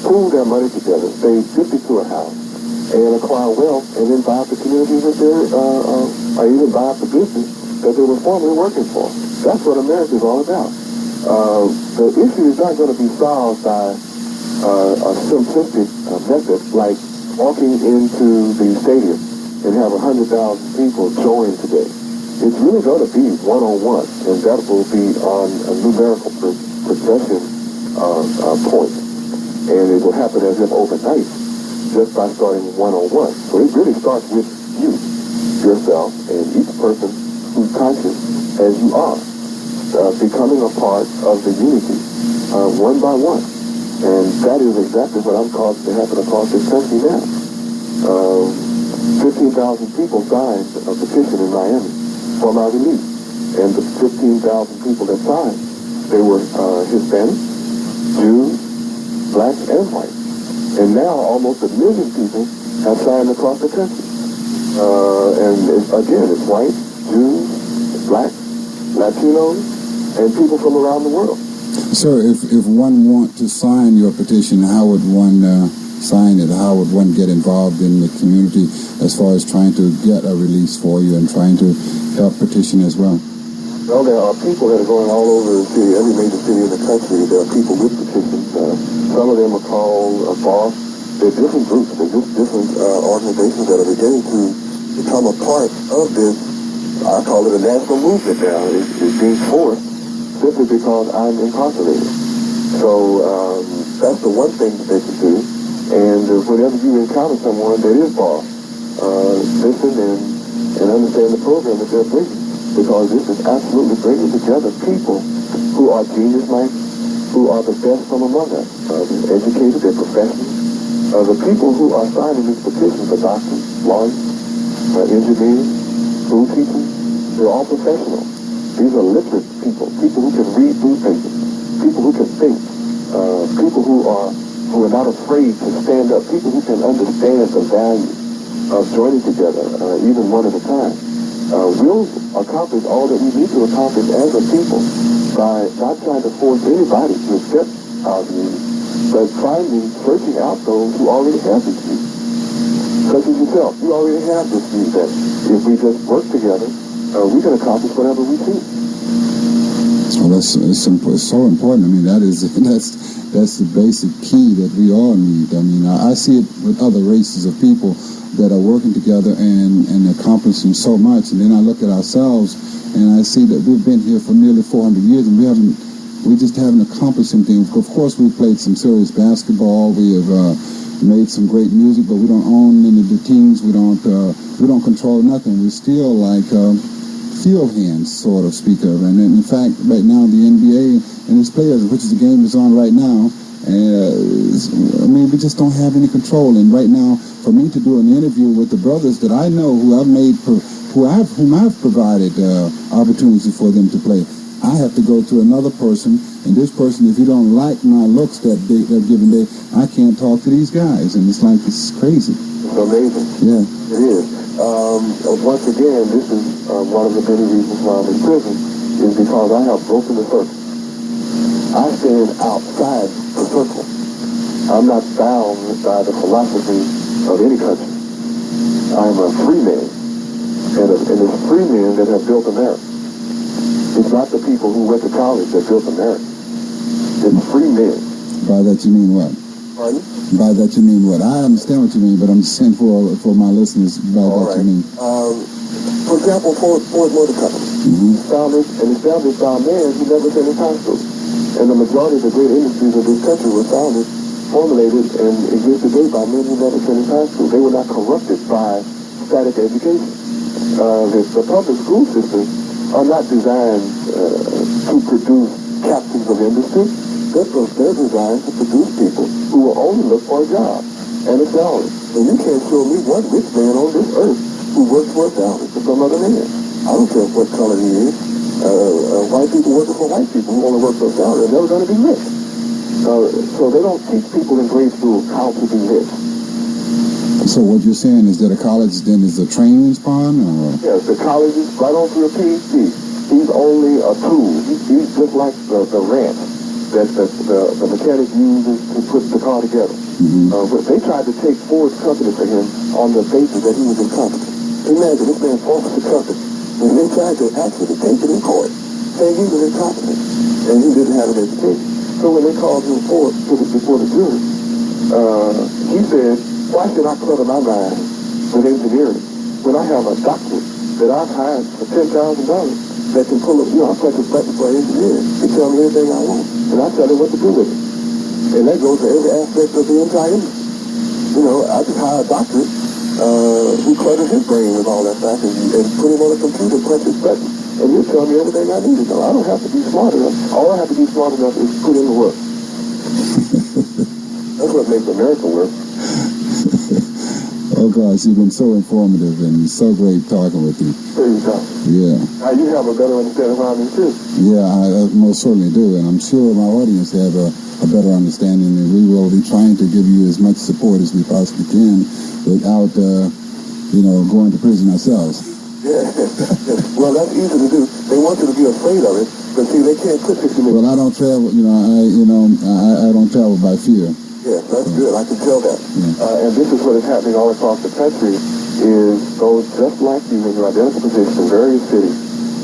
pool their money together, save 50 to a house, and acquire wealth, and then buy up the community that they're, or even buy up the business that they were formerly working for. That's what America is all about. The issue is not going to be solved by a simplistic method like walking into the stadium and have 100,000 people join today. It's really going to be one-on-one, and that will be on a numerical progression point. And it will happen as if overnight, just by starting one-on-one. So it really starts with you, yourself, and each person who's conscious as you are, becoming a part of the unity, one by one. And that is exactly what I'm causing to happen across this country now. 15,000 people signed a petition in Miami for my release. And the 15,000 people that signed, they were Hispanic, Jews, black, and white. And now almost 1 million people have signed across the country. Again, it's white, Jews, black, Latinos, and people from around the world. Sir, if one want to sign your petition, how would one sign it? How would one get involved in the community as far as trying to get a release for you and trying to help petition as well? Well, there are people that are going all over the city, every major city in the country. There are people with petitions. Some of them are called BOSS. There are different groups. There are different organizations that are beginning to become a part of this. I call it a national movement now. It's being forced simply because I'm incarcerated. So that's the one thing that they can do. And whenever you encounter someone that is BOSS, listen and understand the program that they're bringing. Because this is absolutely bringing together people who are genius-minded, who are the best from among us. They're educated, they're professionals. The people who are signing these petitions are doctors, lawyers, engineers, school teachers. They're all professionals. These are literate people, people who can read newspapers, people who can think, people who are not afraid to stand up, people who can understand the value of joining together, even one at a time, we'll accomplish all that we need to accomplish as a people by not trying to force anybody to accept our views, but searching out those who already have these views. Such as yourself, you already have this view that if we just work together, we can accomplish whatever we see. Well, it's so important. I mean, that's the basic key that we all need. I mean, I see it with other races of people that are working together and accomplishing so much. And then I look at ourselves and I see that we've been here for nearly 400 years and we just haven't accomplished anything. Of course, we've played some serious basketball. We have made some great music, but we don't own any of the teams. We don't control nothing. We're still like field hands, sort of speak of. And in fact, right now the NBA and its players, which is the game is on right now, I mean, we just don't have any control. And right now, for me to do an interview with the brothers that I know whom I've provided opportunity for them to play, I have to go to another person, and this person, if you don't like my looks that given day, I can't talk to these guys, and it's crazy. It's amazing. Yeah. It is. Once again, this is one of the many reasons why I'm in prison, is because I have broken the circle. I stand outside the circle. I'm not bound by the philosophy of any country. I'm a free man, and it's free men that have built America. It's not the people who went to college that built America. It's free men. By that you mean what? Pardon? By that you mean what? I understand what you mean, but I'm just saying for my listeners, by All that right. you mean. For example, Ford Motor Company. Established by a man who never finished high school. And the majority of the great industries of this country were formulated and exist today by men who never finished high school. They were not corrupted by static education. The public school systems are not designed to produce captains of industry. They're designed to produce people who will only look for a job and a salary. And you can't show me one rich man on this earth who works for a salary for some other man. I don't care what color he is. White people working for white people who only work for a salary are never going to be rich. So they don't teach people in grade school how to be rich. So what you're saying is that a college then is a training spawn? Or? Yes, the college is right on to a PhD. He's only a tool. He's just like the ramp that the mechanic uses to put the car together. But they tried to take Ford's company for him on the basis that he was incompetent. Imagine this man formed the company, and they tried to actually take it in court, saying he was incompetent, and he didn't have an education. So when they called him forth before the jury, he said, why should I clutter my mind with engineering when I have a doctorate that I've hired for $10,000 that can pull up, I press a button for an engineer to tell me anything I want, and I tell him what to do with it. And that goes to every aspect of the entire industry. I just hire a doctorate who clutters his brain with all that stuff and put him on a computer, press his button, and he'll tell me everything I need to know. I don't have to be smart enough. All I have to be smart enough is put in the work. That's what makes America work. Oh gosh, you've been so informative and so great talking with you. There you go. Yeah. Now you have a better understanding of how I mean too. Yeah, I most certainly do, and I'm sure my audience have a better understanding, and we will be trying to give you as much support as we possibly can without, going to prison ourselves. Yeah. Well, that's easy to do. They want you to be afraid of it, but see, they can't put 60 minutes. Well, I don't travel. I don't travel by fear. Yeah, that's good. I can tell that. Yeah. And this is what is happening all across the country, is those just like you in your identical position in various cities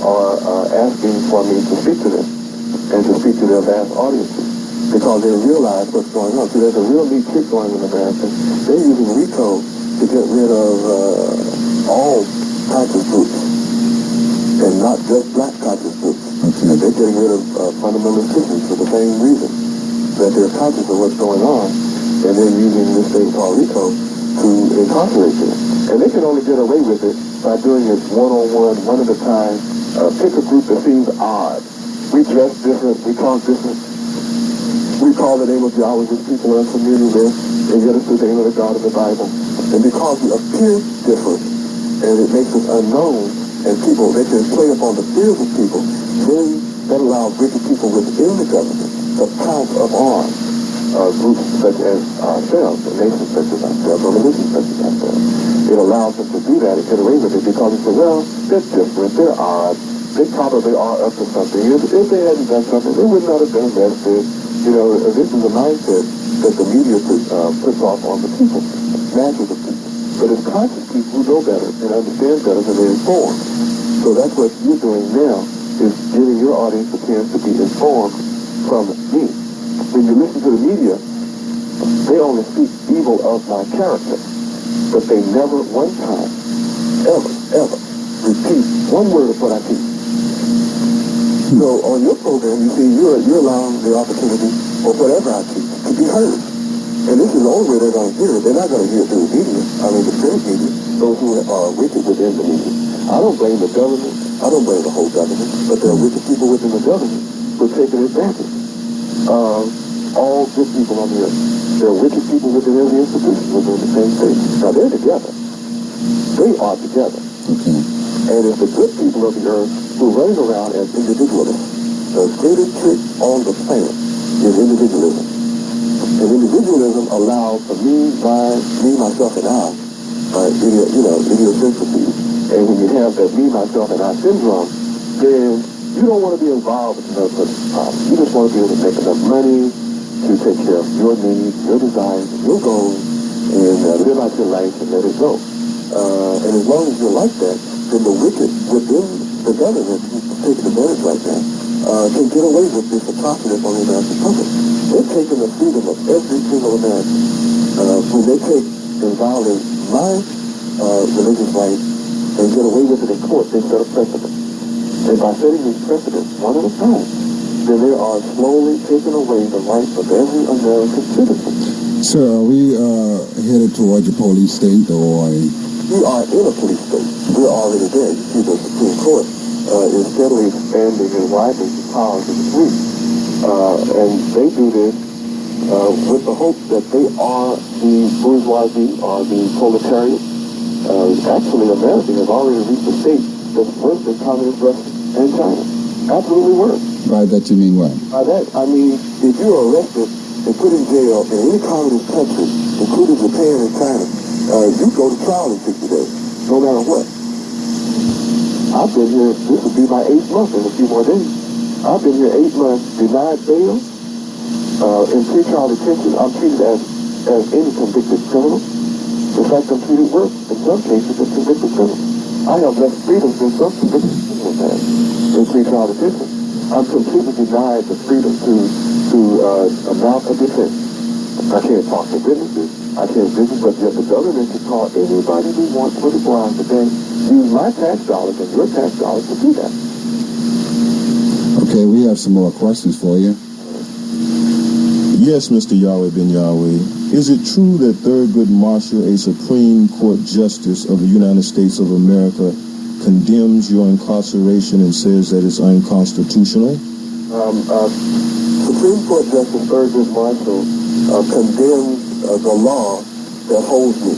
are asking for me to speak to them and to speak to their vast audiences because they realize what's going on. See, there's a real neat trick going in America. They're using RICO to get rid of all conscious groups and not just black conscious groups. Okay. And they're getting rid of fundamentalist Christians for the same reason, that they're conscious of what's going on, and they're using this thing called RICO to incarcerate them. And they can only get away with it by doing it one-on-one, one at a time. Pick a group that seems odd. We dress different, we talk different. We call the name of Yahweh, which people are unfamiliar with, and yet it's the name of the God of the Bible. And because we appear different, and it makes us unknown, and they can play upon the fears of people, then that allows wicked people within the government to the path of arms, groups such as ourselves, nations such as ourselves, or religions such as ourselves. It allows them to do that and get away with it because they say, well, they're different, they're odd, they probably are up to something. If they hadn't done something, they would not have been arrested. You know, this is a mindset that the media puts off on the people, masses of people. But it's conscious people who know better and understand better than they're informed. So that's what you're doing now, is giving your audience a chance to be informed from me. When you listen to the media, they only speak evil of my character, but they never one time, ever repeat one word of what I teach. So on your program, you see, you're allowing the opportunity for whatever I teach to be heard. And this is the only way they're going to hear it. They're not going to hear it through the media. I mean, the spirit media, those who are wicked within the media. I don't blame the government. I don't blame the whole government. But there are wicked people within the government who are taking advantage of all good people on the earth. There are wicked people within every institution within the same state. Now, they're together. They are together. Okay. And it's the good people of the earth who are running around as individualists. The greatest trick on the planet is individualism. And individualism allows for me, myself, and I, idiosyncrasy. And when you have that me, myself, and I syndrome, then you don't want to be involved with another person's problem. You just want to be able to make enough money to take care of your needs, your desires, your goals, and live out your life and let it go. And as long as you're like that, then the wicked within the government who's taking advantage right now can get away with this atrocity on the American public. They're taking the freedom of every single American. When they take and violate my religious rights and get away with it in court, they set a precedent. And by setting these precedents one at a time, then they are slowly taking away the rights of every American citizen. Sir, are we headed towards a police state, or We are in a police state. We're already there. You see, the Supreme Court is steadily expanding and widening the powers of the police. And they do this with the hope that they are the bourgeoisie or the proletariat. Actually, America has already reached a state that's worse than communist Russia and China. Absolutely worse. by that you mean what? By that, I mean, if you're arrested and put in jail in any communist country, including Japan and China, you go to trial in 60 days, no matter what. I've been here, this will be my 8th month in a few more days. I've been here 8 months, denied bail, in pretrial detention. I'm treated as any convicted criminal. In fact, I'm treated worse in some cases as convicted criminals. I have less freedom than some convicted criminals have in pretrial detention. I'm completely denied the freedom to mount a defense. I can't talk to witnesses. I can't visit, but yet the government can call anybody who wants 24 hours a day, use my tax dollars and your tax dollars to do that. Okay, we have some more questions for you. Yes, Mr. Yahweh Ben Yahweh. Is it true that Thurgood Marshall, a Supreme Court Justice of the United States of America, condemns your incarceration and says that it's unconstitutional? Supreme Court Justice Thurgood Marshall condemns the law that holds me.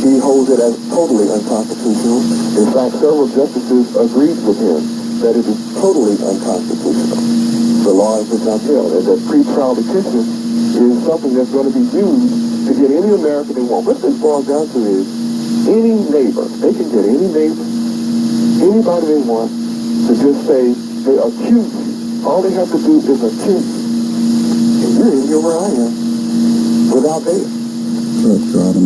He holds it as totally unconstitutional. In fact, several justices agreed with him that it is totally unconstitutional. The law in which I'm held, and that pretrial detention is something that's going to be used to get any American they want. What this boils down to is any neighbor, they can get any neighbor, anybody they want, to just say they accuse you. All they have to do is accuse you. And you're in here where I am, without bail. Good God,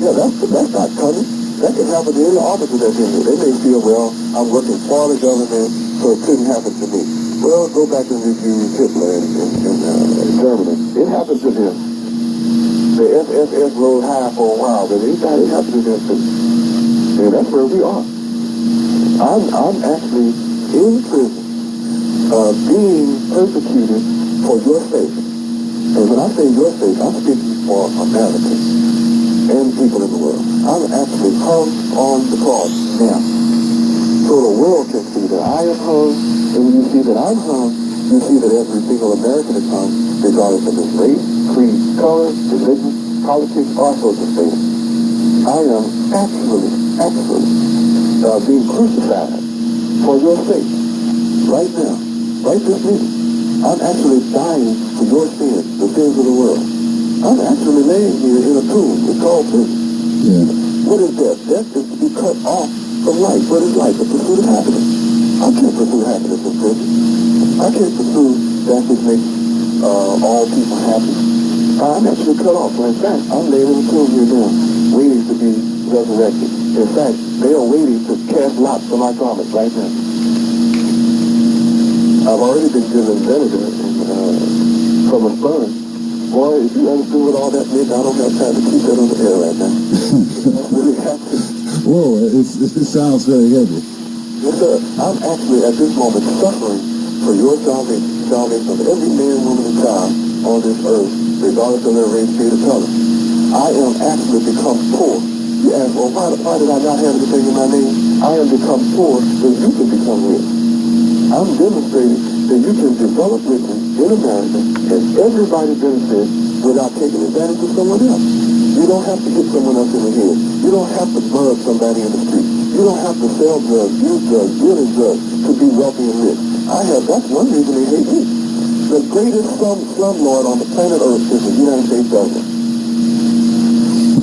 Yeah, that's not coming. That can happen to any officer that's in here. They may feel, well, I'm working for the government, so it couldn't happen to me. Well, go back and review Hitler in Germany. It happened to them. The SSS rode high for a while, but it happened to them too. And that's where we are. I'm actually in prison, being persecuted for your sake. And when I say your sake, I'm speaking for Americans and people in the world. I'm actually hung on the cross now. So the world can see that I am hung, and when you see that I'm hung, you see that every single American is hung, regardless of his race, creed, color, religion, politics, or social status. I am actually being crucified for your sake, right now, right this minute. I'm actually dying for your sins, the sins of the world. I'm actually laying here in a tomb. It's called prison. Yeah. What is death? Death is to be cut off from life. What is life? The pursuit of happiness. I can't pursue happiness in prison. I can't pursue that which makes all people happy. I'm actually cut off. So in fact, I'm laying in a tomb here now, waiting to be resurrected. In fact, they are waiting to cast lots for my garment right now. I've already been given vinegar from a sponge. Boy, if you understood what all that meant, I don't have time to keep that on the air right now. That's really happening. Whoa, it sounds very heavy. Yes, sir. I'm actually at this moment suffering for your salvation, salvation of every man, woman, and child on this earth, regardless of their race, creed, or color. I am actually become poor. You ask, well, why did I not have anything in my name? I am become poor so you can become rich. I'm demonstrating that you can develop riches in America and everybody benefits without taking advantage of someone else. You don't have to hit someone else in the head. You don't have to murder somebody in the street. You don't have to sell drugs, use drugs, deal in drugs to be wealthy and rich. That's one reason they hate me. The greatest slumlord on the planet Earth is the United States government.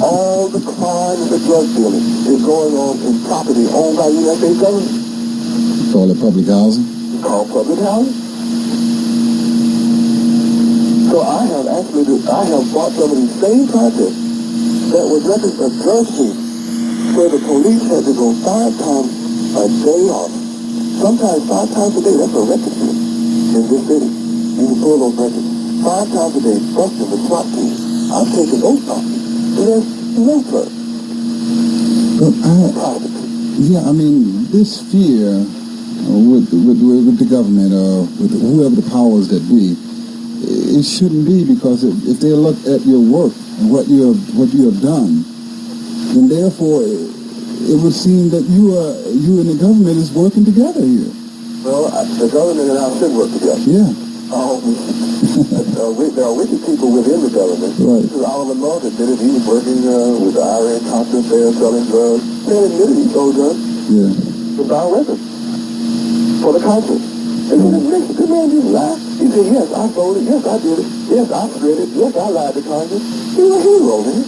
All the crime and the drug dealing is going on in property owned by the United States government. Call it public housing? Called public housing. So I have bought some of these same projects that were records of drug schemes where the police had to go 5 times a day off. Sometimes 5 times a day. That's a record here in this city. You can pull those records. 5 times a day, busting the SWAT team. I've taken those properties. And there's no drug. I mean, this fear with the government or with whoever the powers that be, it shouldn't be, because if they look at your work and what you have done, then therefore it would seem that you and the government is working together here. Well, the government and I should work together. Yeah. There are wicked people within the government. Right. Oliver North admitted he was working with the Iran Conference there selling drugs. Man admitted he sold drugs. Yeah. To buy records for the conference. And the man didn't lie. He said, yes, I sold it. Yes, I did it. Yes, I spread it. Yes, I lied to Congress. He was a hero, man.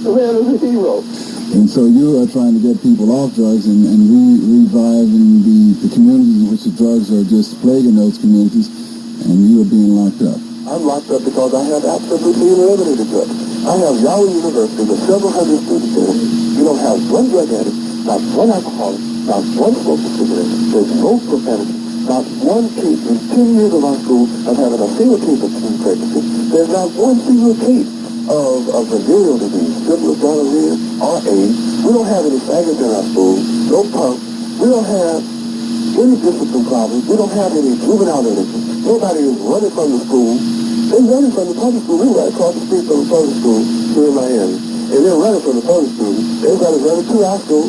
The man was a hero. And so you are trying to get people off drugs and reviving the communities in which the drugs are just plaguing those communities, and you are being locked up. I'm locked up because I have absolutely eliminated drugs. I have Yahweh University with several hundred students in it. You don't have one drug addict, not one alcoholic, not one smoking cigarette. There's no profanity. Not one case in 10 years of our school of having a single case of teen pregnancy. There's not one single case of venereal disease, syphilis, gonorrhea, or AIDS. We don't have any faggots in our school, no punks. We don't have any discipline problems. We don't have any juvenile delinquents. Nobody is running from the school. They're running from the public school. We're right across the street from the public school here in Miami. And they're running from the public school. Everybody's running to our school.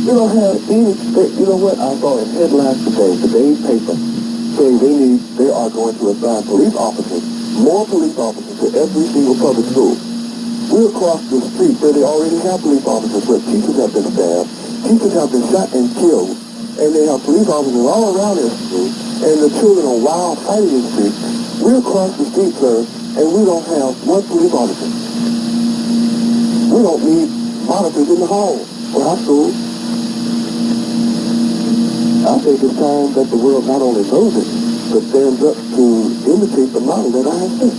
We don't have any, you know what, I saw in headlines today, today's paper, saying they are going to assign police officers, more police officers to every single public school. We're across the street where they already have police officers, where teachers have been stabbed, teachers have been shot and killed, and they have police officers all around their school, and the children are wild fighting in the street. We're across the street, sir, and we don't have one police officer. We don't need monitors in the hall for our school. I think it's time that the world not only knows it, but stands up to imitate the model that I have set.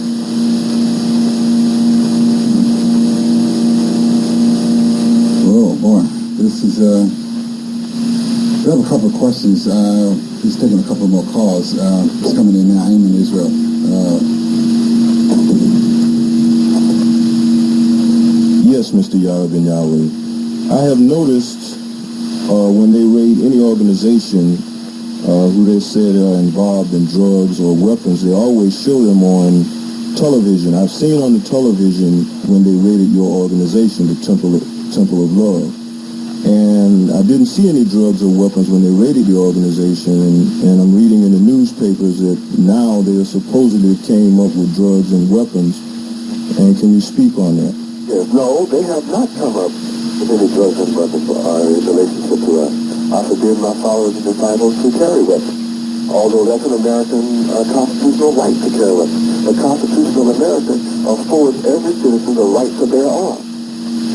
Oh boy, this is we have a couple of questions. He's taking a couple more calls. It's coming in now. I'm in Israel. Yes, Mr. Yahweh Ben Yahweh. I have noticed when they raid any organization who they say they are involved in drugs or weapons, they always show them on television. I've seen on the television when they raided your organization, the Temple of Love. And I didn't see any drugs or weapons when they raided your organization, and I'm reading in the newspapers that now they supposedly came up with drugs and weapons. And can you speak on that? Yes, no, they have not come up with any drugs and weapons in relationship to us. I forbid my followers and disciples to carry weapons. Although that's an American constitutional right to carry weapons. The Constitution of America affords every citizen the right to bear arms.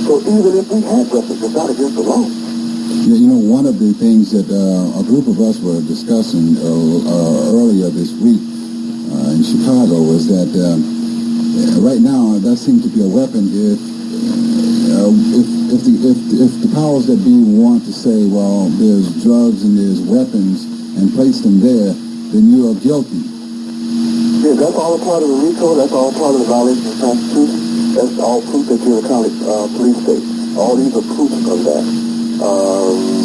So even if we had weapons, it's not against the law. Yeah, you know, one of the things that a group of us were discussing earlier this week in Chicago was that right now that seems to be a weapon if the powers that be want to say, well, there's drugs and there's weapons and place them there, then you are guilty. Yeah, that's all a part of the RICO. That's all part of the violation of the Constitution. That's all proof that you're a county police state. All these are proofs of that.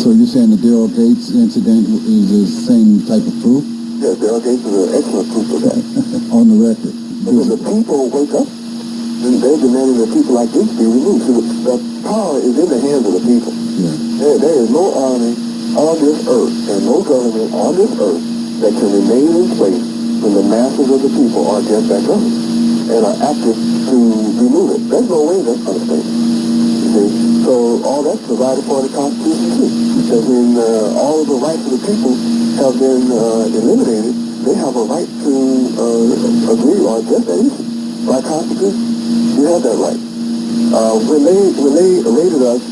So you're saying the Daryl Gates incident is the same type of proof? Yeah, Daryl Gates is an excellent proof of that. On the record. Because the people wake up, and they're demanding that people like this be removed. So the power is in the hands of the people. Yeah. There is no army on this earth and no government on this earth that can remain in place when the masses of the people are against that government and are active to remove it. There's no way that's going to stay. You see? So all that's provided for in the Constitution too. That when all of the rights of the people have been eliminated, they have a right to agree or address that issue. By Constitution, you have that right. When they raided us,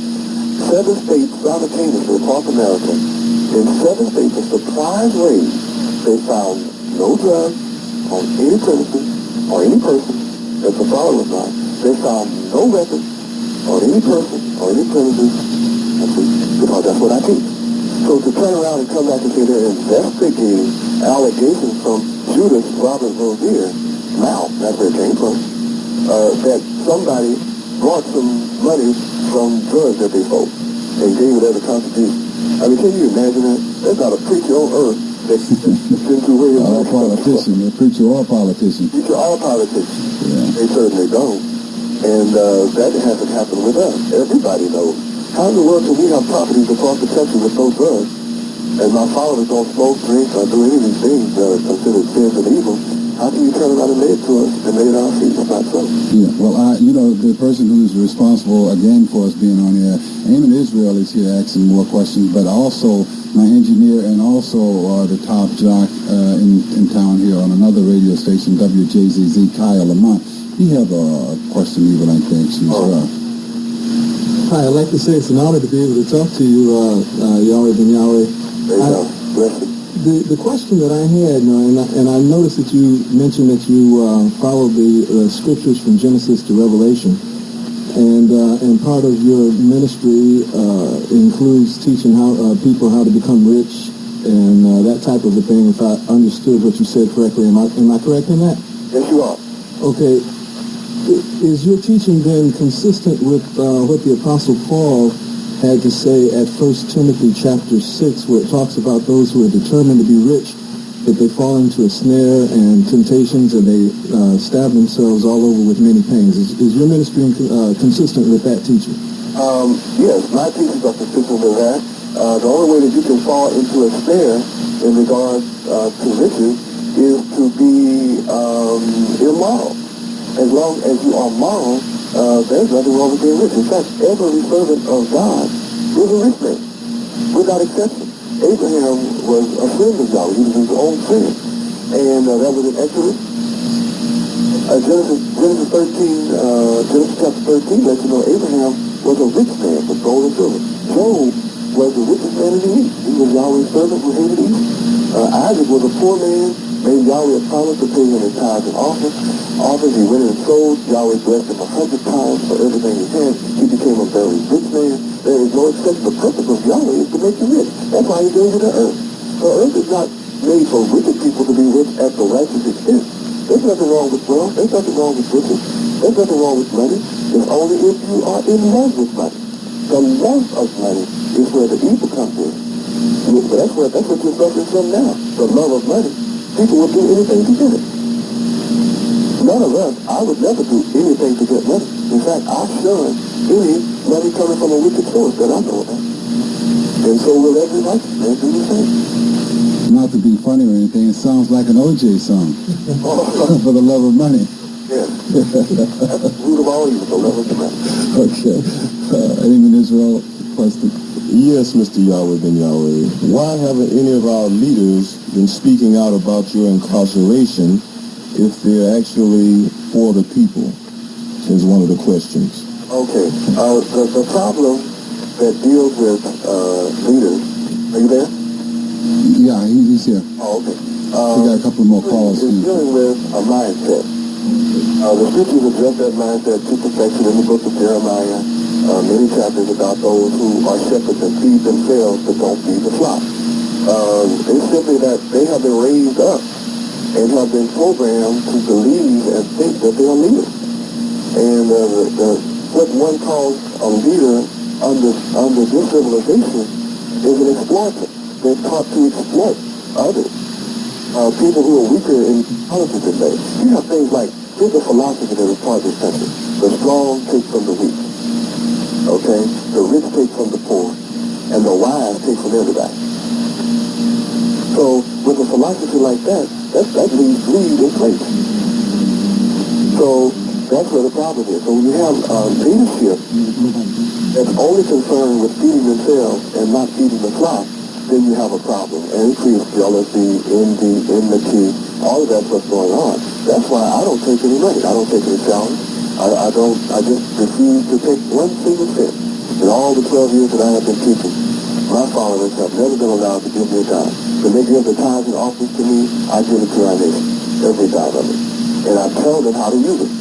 7 states simultaneously across America, in 7 states, a surprise raid, they found no drugs on any premises or any person that's a follower of mine. They found no weapons on any person or any premises, because that's what I teach. So to turn around and come back and say they're investigating allegations from Judas Robert Rosier, now that's where it came from, that somebody brought some money from drugs that they sold and gave it as a contribution. I mean, can you imagine that? There's not a preacher on earth that's into where you're All politician, a preacher or politician. Preacher or politician. Yeah. They certainly don't. And that hasn't happened with us. Everybody knows. How in the world can we have properties across the country with no drugs? And my followers don't smoke, drink, or do any of these things that are considered sins and evil. How can you turn around and lay it to us and lay it on our feet? It's not so. Yeah, well, the person who's responsible, again, for us being on air, Eamon Israel is here asking more questions, but also my engineer and also the top jock in town here on another radio station, WJZZ, Kyle Lamont. He have a question he would like to ask you as well. Hi, I'd like to say it's an honor to be able to talk to you, Yahweh Ben Yahweh. The question that I had, and I noticed that you mentioned that you follow the scriptures from Genesis to Revelation, and part of your ministry includes teaching people how to become rich and that type of a thing. If I understood what you said correctly, am I correct in that? Yes, you are. Okay. Is your teaching then consistent with what the Apostle Paul had to say at 1 Timothy chapter 6, where it talks about those who are determined to be rich, that they fall into a snare and temptations and they stab themselves all over with many pains? Is your ministry consistent with that teaching? Yes, my teachings are consistent with that. The only way that you can fall into a snare in regards to riches is to be immoral. As long as you are moral, there's nothing wrong with being rich. In fact, every servant of God is a rich man, without exception. Abraham was a friend of Yahweh. He was his own friend. And that was in Exodus. Genesis chapter 13 lets you know Abraham was a rich man with gold and silver. Job was the richest man in the East. He was Yahweh's servant who hated evil. Isaac was a poor man, made Yahweh a promise to pay him his tithes and offerings. He went and sold. Yahweh blessed him 100 times for everything he had. He became a very rich man. There is no exception. The purpose of Yahweh is to make you rich. That's why he gave you the earth. The earth is not made for wicked people to be rich at the righteous extent. There's nothing wrong with wealth. There's nothing wrong with riches. There's nothing wrong with money. It's only if you are in love with money. The love of money is where the evil comes in. That's what you're suffering from now. The love of money. People will do anything to get it. None of us, I would never do anything to get money. In fact, I shun any money coming from a wicked source that I know about. And so will every righteous man do the same. Not to be funny or anything, it sounds like an OJ song. For the love of money. Yeah. That's the root of all evil, the love of the money. Okay. Eamon Israel, question. Yes, Mr. Yahweh Ben Yahweh. Why haven't any of our leaders been speaking out about your incarceration if they're actually for the people, is one of the questions. Okay. The problem that deals with leaders, are you there? Yeah, he's here. Oh, okay. We got a couple more calls. It's dealing with a mindset. The scriptures address that mindset to perfection in the book of Jeremiah. Many chapters about those who are shepherds and feed themselves but don't feed the flock. It's simply that they have been raised up and have been programmed to believe and think that they are leaders. And what one calls a leader under this civilization is an exploiter. They're taught to exploit others. People who are weaker in politics today. You have things like, here's a philosophy that is taught in this country. The strong take from the weak. Okay? The rich take from the poor. And the wise take from everybody. So, with a philosophy like that leaves greed in place. So, that's where the problem is. So when you have leadership that's only concerned with feeding themselves and not feeding the flock, then you have a problem. And it creates jealousy, enmity, all of that's what's going on. That's why I don't take any money. I don't take any salary. I just refuse to take one single cent. In all the 12 years that I have been teaching, my followers have never been allowed to give me a dime. When they give the tithes and offerings to me, I give it to our nation, every dime of it. And I tell them how to use it.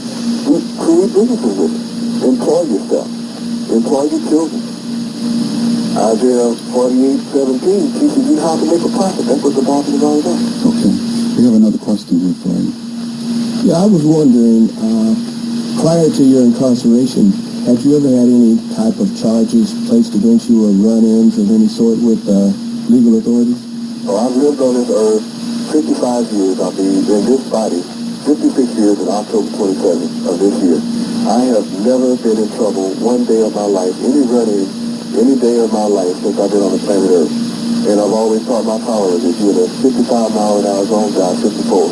We create businesses with it. Employ yourself. Employ your children. Isaiah 48:17 teaches you how to make a profit. That's what the Bible is all about. Okay. We have another question here for you. Yeah, I was wondering, prior to your incarceration, have you ever had any type of charges placed against you or run-ins of any sort with legal authorities? Oh, I've lived on this earth 55 years. I'll be in this body 56 years in October 27th of this year. I have never been in trouble one day of my life, any run-in, any day of my life since I've been on the planet Earth. And I've always taught my followers, if you're in a 55-mile-an-hour zone, drive 54.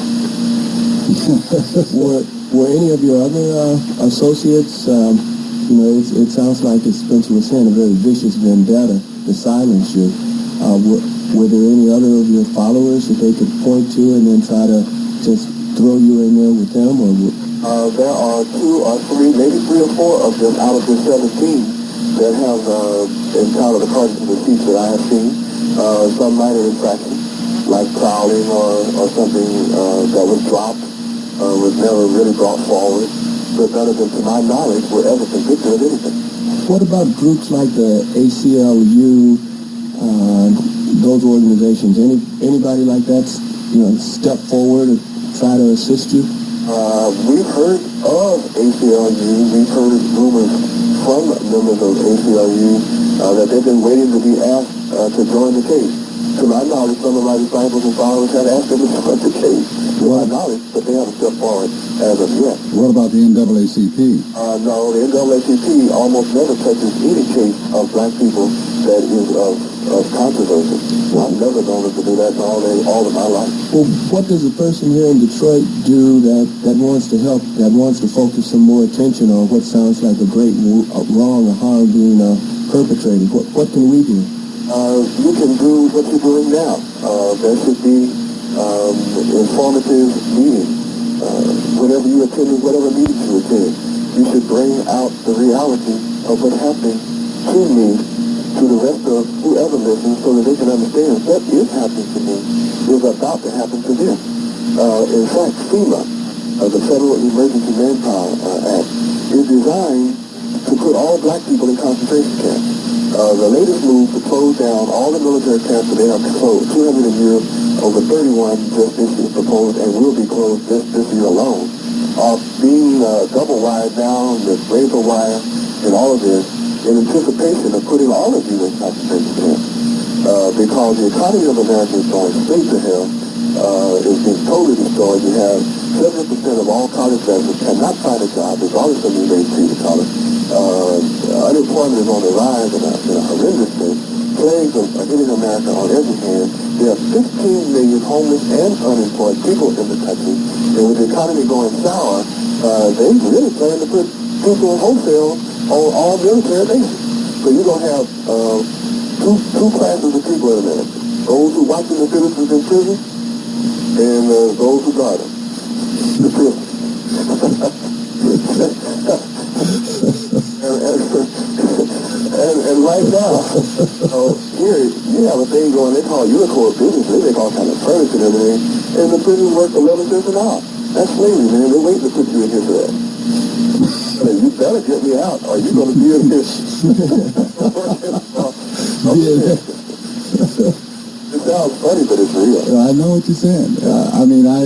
Were any of your other associates, it sounds like, as Spencer was saying, a very vicious vendetta to silence you. Were there any other of your followers that they could point to and then try to just throw you in there with them? Or there are 2 or 3, maybe 3 or 4 of them out of the 17 that have encountered, according to the receipts that I have seen, some minor infraction, like prowling or something that was dropped, was never really brought forward. But none of them, to my knowledge, were ever convicted of anything. What about groups like the ACLU, those organizations? Anybody like that, step forward and try to assist you? We've heard of ACLU. We've heard rumors from members of ACLU that they've been waiting to be asked to join the case. To my knowledge, some of my disciples and followers have asked them to join the case. To my knowledge, but they haven't stepped forward as of yet. What about the NAACP? No, the NAACP almost never touches any case of black people that is of controversy. I've never known them to do that in all of my life. Well, what does a person here in Detroit do that wants to help, that wants to focus some more attention on what sounds like a great wrong or harm being perpetrated? What can we do? You can do what you're doing now. There should be informative meetings. Whenever you attend, whatever meetings you attend, you should bring out the reality of what's happening to me, to the rest of whoever listens, so that they can understand what is happening to me is about to happen to them. In fact, FEMA, the Federal Emergency Manpower Act, is designed to put all black people in concentration camps. The latest move to close down all the military camps that they have closed, 200 a year, over 31 just this year proposed and will be closed this year alone, are being double-wired down with razor wire and all of this in anticipation of putting all of you in concentration camps. Because the economy of America is going straight to hell, is being totally destroyed. You have 70% of all college graduates cannot find a job, regardless of your race, creed, or color. Unemployment is on the rise in a horrendous thing. Plagues are hitting America on every hand. There are 15 million homeless and unemployed people in the country. And with the economy going sour, they really plan to put people wholesale on all military bases. So you're going to have two classes of people in America. Those who watch the citizens in prison and those who guard them. The prison. and right now, here you have a thing going, they call unicorn business, they make all kinds of furniture and everything, and the prisoners work 11 cents an hour. That's slavery, man. They're waiting to put you in here for that. You better get me out, or you're going to be in here. It sounds funny, but it's real. I know what you're saying. I mean, I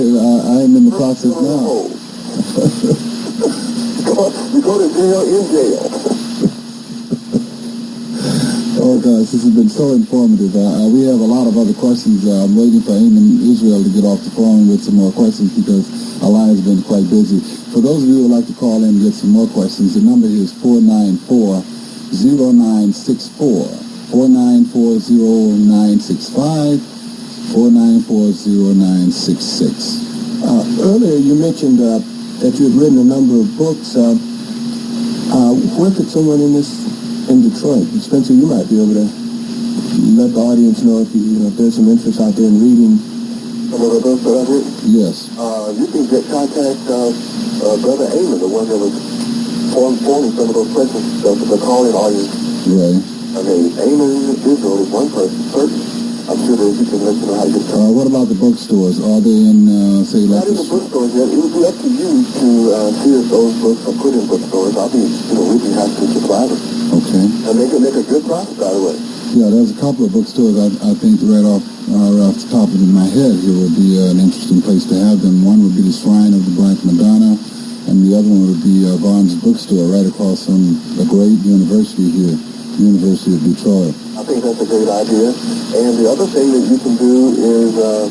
am in the process now. You go to jail in jail. Oh gosh, this has been so informative. We have a lot of other questions. I'm waiting for Eamon Israel to get off the phone with some more questions because our line has been quite busy. For those of you who would like to call in and get some more questions, the number is 494-0964, 494-0965, 494-0966. Earlier you mentioned that you had written a number of books. Where could someone in Detroit, Spencer, you might be able to let the audience know if there's some interest out there in reading some of the books that I've written? Yes. You can contact Brother Eamon, the one that was forming some of those questions, the call-in audience. Right. I mean, Eamon Israel is one person, certainly. I'm sure that he can let you know how to get started. What about the bookstores? Are they in, say, like... Not in the bookstores yet. It would be up to you to see if those books are put in bookstores. I'll be, we'd be happy to supply them. Okay. And they can make a good profit, by the way. Yeah, there's a couple of bookstores I think right off the top of my head here would be an interesting place to have them. One would be the Shrine of the Black Madonna, and the other one would be Barnes Bookstore right across from a great university here, University of Detroit. I think that's a great idea. And the other thing that you can do is I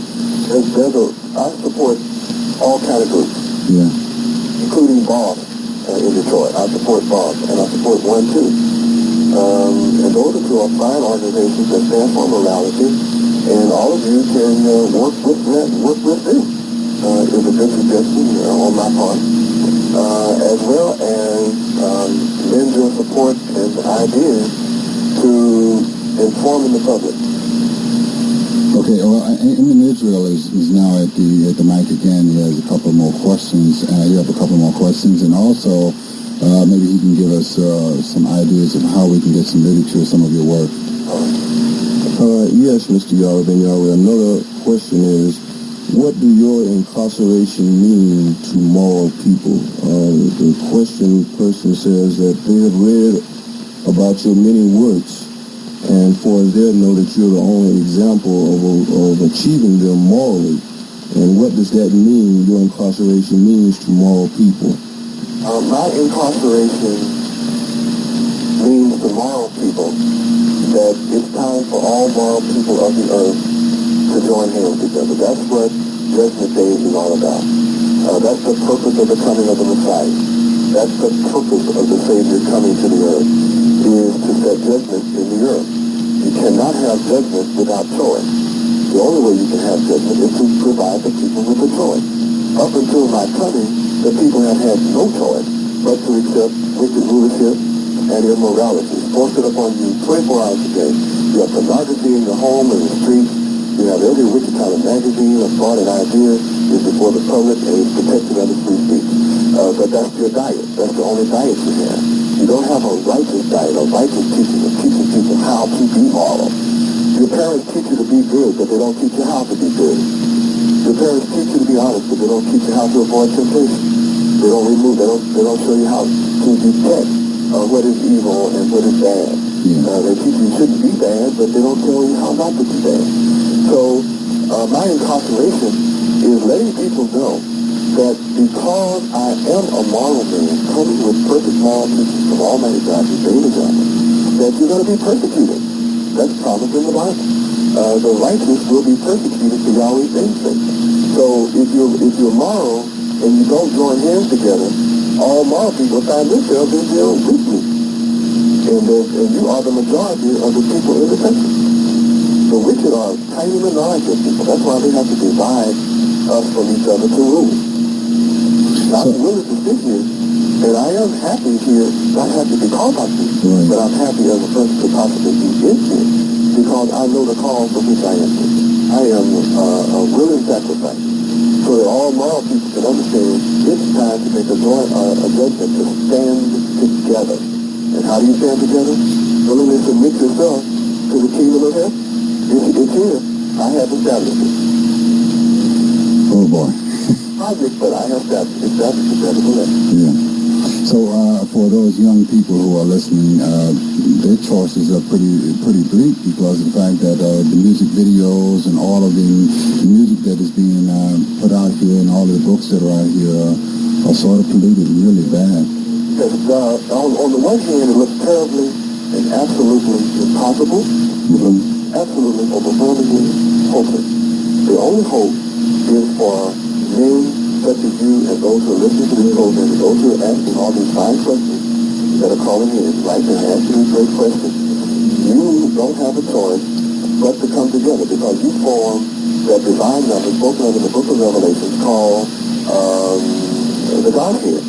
support all kind of groups. Yeah. Including Bob in Detroit. I support Bob, and I support one too. And those are two are fine organizations that stand for morality, and all of you can work with them. Is a good suggestion on my part, as well as lend your support and ideas to informing the public. Okay, well, Eamon Israel is now at the mic again. He has a couple more questions. You have a couple more questions, and also maybe he can give us some ideas of how we can get some literature of some of your work. Yes, Mr. Yahweh Ben Yahweh. Another question is, what do your incarceration mean to moral people? The person says that they have read about your many works, and for they know that you're the only example of achieving them morally. And what does that mean, your incarceration means to moral people? My incarceration means to moral people that it's time for all moral people of the earth to join hands together. That's what Judgment Day is all about. That's the purpose of the coming of the Messiah. That's the purpose of the Savior coming to the earth, is to set judgment in the earth. You cannot have judgment without choice. The only way you can have judgment is to provide the people with a choice. Up until my coming, the people have had no choice but to accept wicked rulership and immorality. Forced it upon you 24 hours a day. You have pornography in your home and the streets. You have every wicked kind of magazine, a thought, and idea is before the public and is protected under free speech. But that's your diet. That's the only diet you have. You don't have a righteous diet, a righteous teaching of teaching people how to be moral. Your parents teach you to be good, but they don't teach you how to be good. Your parents teach you to be honest, but they don't teach you how to avoid temptation. They don't show you how to detect what is evil and what is bad. They teach you shouldn't be bad, but they don't tell you how not to be bad. So my incarceration is letting people know that because I am a moral man, coming with perfect moral teachings from Almighty God, who gave the God, that you're going to be persecuted. That's promised in the Bible. The righteous will be persecuted for Yahweh's name's sake. So if you're moral and you don't join hands together, all moral people find themselves in jail with me. And you are the majority of the people in the country. The wicked are a tiny minority of people. That's why they have to divide us from each other to rule. I'm willing to sit here, and I am happy here, not happy because I'm here, but I'm happy as a person to possibly be in here. because I know the cause for which I am. I am a willing sacrifice, so that all moral people can understand it's time to make a judgment to stand together. And how do you stand together? Well, then submit yourself to the kingdom of heaven. It's here. I have established it. Oh boy. Project, but I have established it better than that. Yeah. So for those young people who are listening, their choices are pretty bleak because of the fact that the music videos and all of the music that is being put out here and all of the books that are out here are sort of polluted and really bad. Yes, on the one hand, it looks terribly and absolutely impossible, absolutely overwhelmingly hopeless. The only hope is for men such as you and those who are listening to this program, and those who are asking all these fine questions that are calling in, right, and asking these great questions. You don't have a choice but to come together because you form that divine number spoken of in the book of Revelation called the Godhead.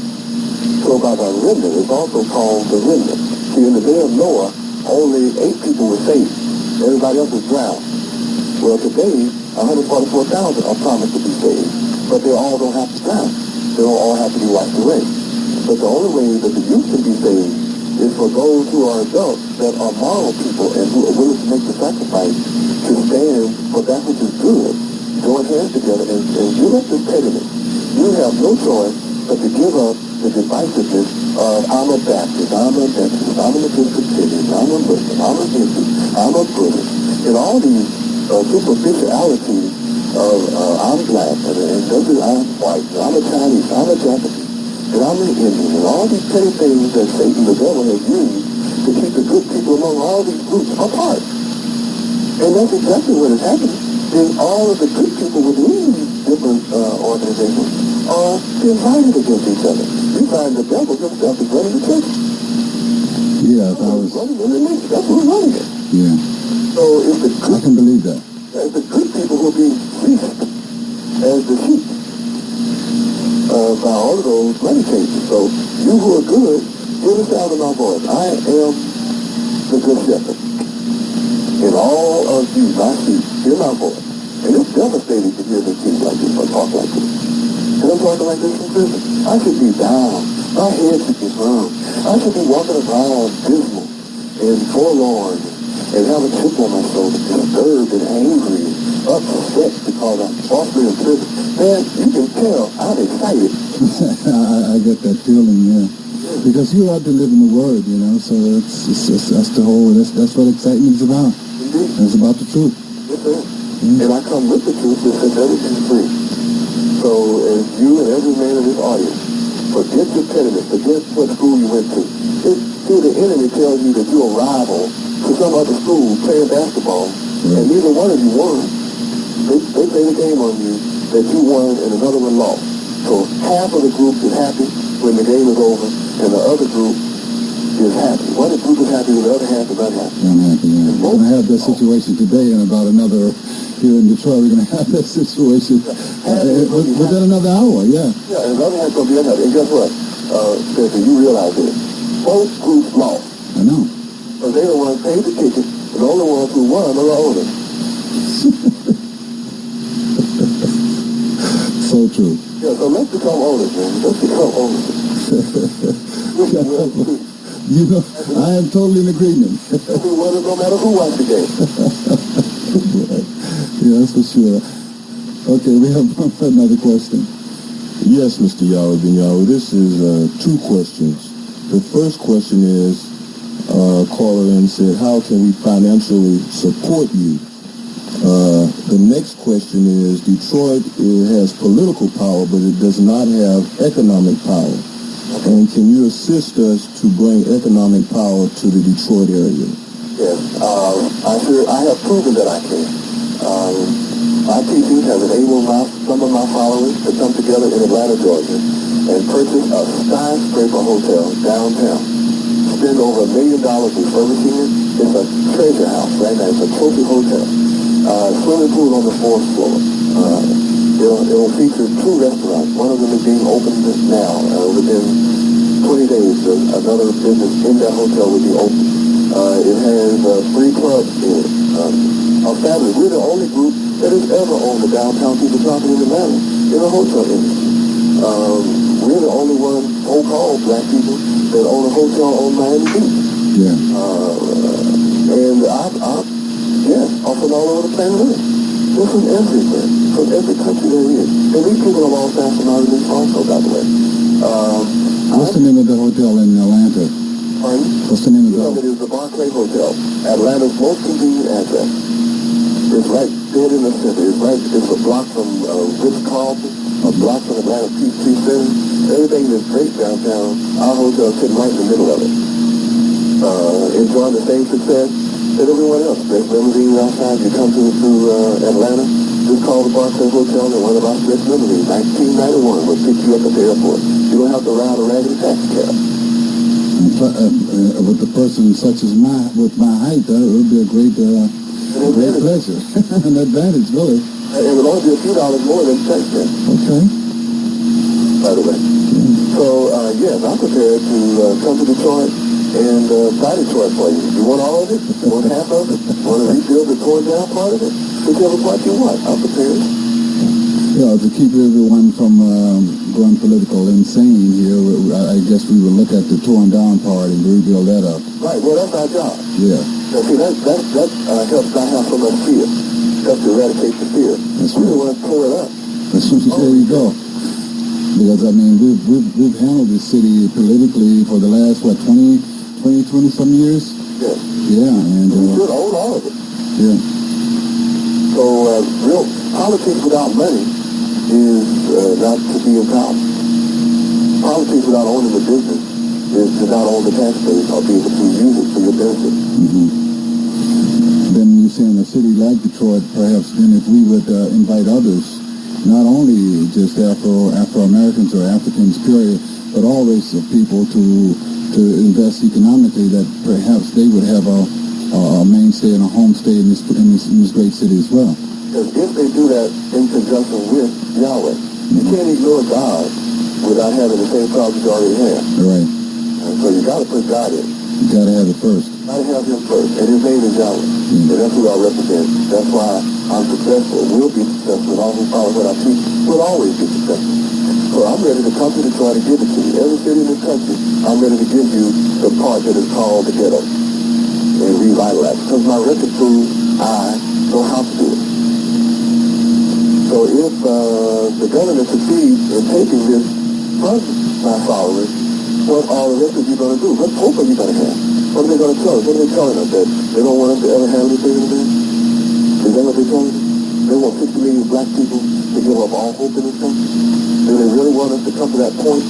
So by the remnant, it's also called the remnant. See, in the day of Noah, only 8 people were saved. Everybody else was drowned. Well, today, 144,000 are promised to be saved. But they all don't have to drown. They don't all have to be wiped away. But the only way that the youth can be saved is for those who are adults that are moral people and who are willing to make the sacrifice to stand for that which is good. Join hands together and give up this pettiness. You have no choice but to give up the divisiveness of I'm a Baptist, I'm a Methodist, I'm an Episcopalian, I'm a Muslim, I'm a Hindu, I'm a Buddhist. And all these superficialities of I'm black, and I'm white, and I'm a Chinese, I'm a Japanese, and I'm an Indian, and all these petty things that Satan, the devil, has used to keep the good people among all these groups apart. And that's exactly what is happening. Is all of the good people within these different organizations are divided against each other. You find the devil himself is running the church. Yeah, running the religion. That's who's running it. Yeah. So it's the good, I can believe that. It's the good people who are being fleeced as the sheep by all of those money changers. So you who are good, hear the sound of my voice. I am the good shepherd. And all of you, my sheep, hear my voice. And it's devastating to hear me speak like this or talk like this. And I'm talking like this in prison. I should be down. My head should be hung. I should be walking around dismal and forlorn and have a chip on my shoulder, disturbed and angry, upset because I'm falsely in prison. Man, you can tell I'm excited. I get that feeling, yeah. Because you are to live in the Word, you know, so that's the whole, that's what excitement is about. Indeed. It's about the truth. Yes, sir. And I come with the truth that sets everything free. So as you and every man in this audience, forget your pettiness, forget what school you went to. See, the enemy tells you that you're a rival to some other school playing basketball, and neither one of you won. They play the game on you that you won and another one lost. So half of the group is happy when the game is over, and the other group is happy. One group is happy, and the other half is unhappy. Unhappy, yeah. We're going to have that situation today in about another, here in Detroit, we're going to have that situation within another hour, yeah. Yeah, and the other half is going to be unhappy. And guess what? Spencer, you realize this. Both groups lost. I know. So they the ones paid the ticket, and the only ones who won are the owners. So true. Yeah, so let's become owners, man. Let's become owners. You know, I am totally in agreement. No matter who wants the game. Yeah, that's for sure. Okay, we have another question. Yes, Mr. Yahweh Ben Yahweh. This is 2 questions. The first question is, caller in said, how can we financially support you? The next question is, Detroit has political power, but it does not have economic power. And can you assist us to bring economic power to the Detroit area? Yes, I have proven that I can. My teaching has enabled some of my followers to come together in Atlanta, Georgia, and purchase a skyscraper hotel downtown. Spend over $1 million refurbishing it. It's a treasure house right now. It's a trophy hotel. Swimming pool on the 4th floor. It will feature 2 restaurants. One of them is being opened now. Within 20 days, another business in that hotel will be open. It has 3 clubs in it. Our family, we're the only group that has ever owned a downtown piece of property in Atlanta in a hotel industry. We're the only one, so-called black people, that own a hotel on Miami Beach. Yeah. And often all over the planet Earth. They're from everywhere, from every country there is. And these people have all nationalities also, by the way. What's the name of the hotel in Atlanta? Pardon? What's the name of It is the Barclay Hotel, Atlanta's most convenient address. It's right dead in the center. It's a block from Ritz-Carlton, a block from Atlanta Peachtree Center. Everything that's great downtown, our hotel is sitting right in the middle of it. Enjoying the same success that everyone else. There's limousines outside. You come to Atlanta, just call the Barclay Hotel and one of our best limousines, 1991, will pick you up at the airport. You don't have to ride a raggedy taxi cab. With a person such as with my height, it would be a great pleasure. An advantage, really. And it would only be a few dollars more than tax fare. Okay. By the way. Yeah. So, yes, I'm prepared to come to Detroit and buy Detroit for you. You want all of it? You want half of it? You want to rebuild the torn down part of it? Whichever part you want, I'm prepared. Yeah, to keep everyone from going political insane here, I guess we would look at the torn down part and rebuild that up. Right, well, that's our job. Yeah. Now, see, that helps not have so much fear. Helps to eradicate the fear. That's we right. don't want to pull it up. That's what there you go. Because, I mean, we've handled this city politically for the last, 20 some years? Yes. Yeah, and... we should own all of it. Yeah. So, real politics without money is not to be in power. Politics without owning the business is to not own the tax base or be able to use it for your benefit. Mm-hmm. Then you say in a city like Detroit, perhaps then if we would invite others, not only just Afro-Americans or Africans, period, but all races of people to invest economically, that perhaps they would have a mainstay and a homestay in this great city as well. Because if they do that in conjunction with Yahweh, you can't ignore God without having the same problems you already have. Right. And so you got to put God in. You got to have it first. Got to have Him first, and His name is Yahweh. And that's who I represent. That's why I'm successful. We'll be successful. And all who follow what I teach will always be successful. So I'm ready to come to Detroit and give it to you. Every city in this country, I'm ready to give you the part that is called the ghetto and revitalize. Because my record proves I know how to do it. So if the government succeeds in taking this from my followers, what are the rest of you going to do? What hope are you going to have? What are they going to tell us? What are they telling us? That they don't want us to ever have anything in this? Is that what they're telling us? They want 50 million black people to give up all hope in this country? Do they really want us to come to that point?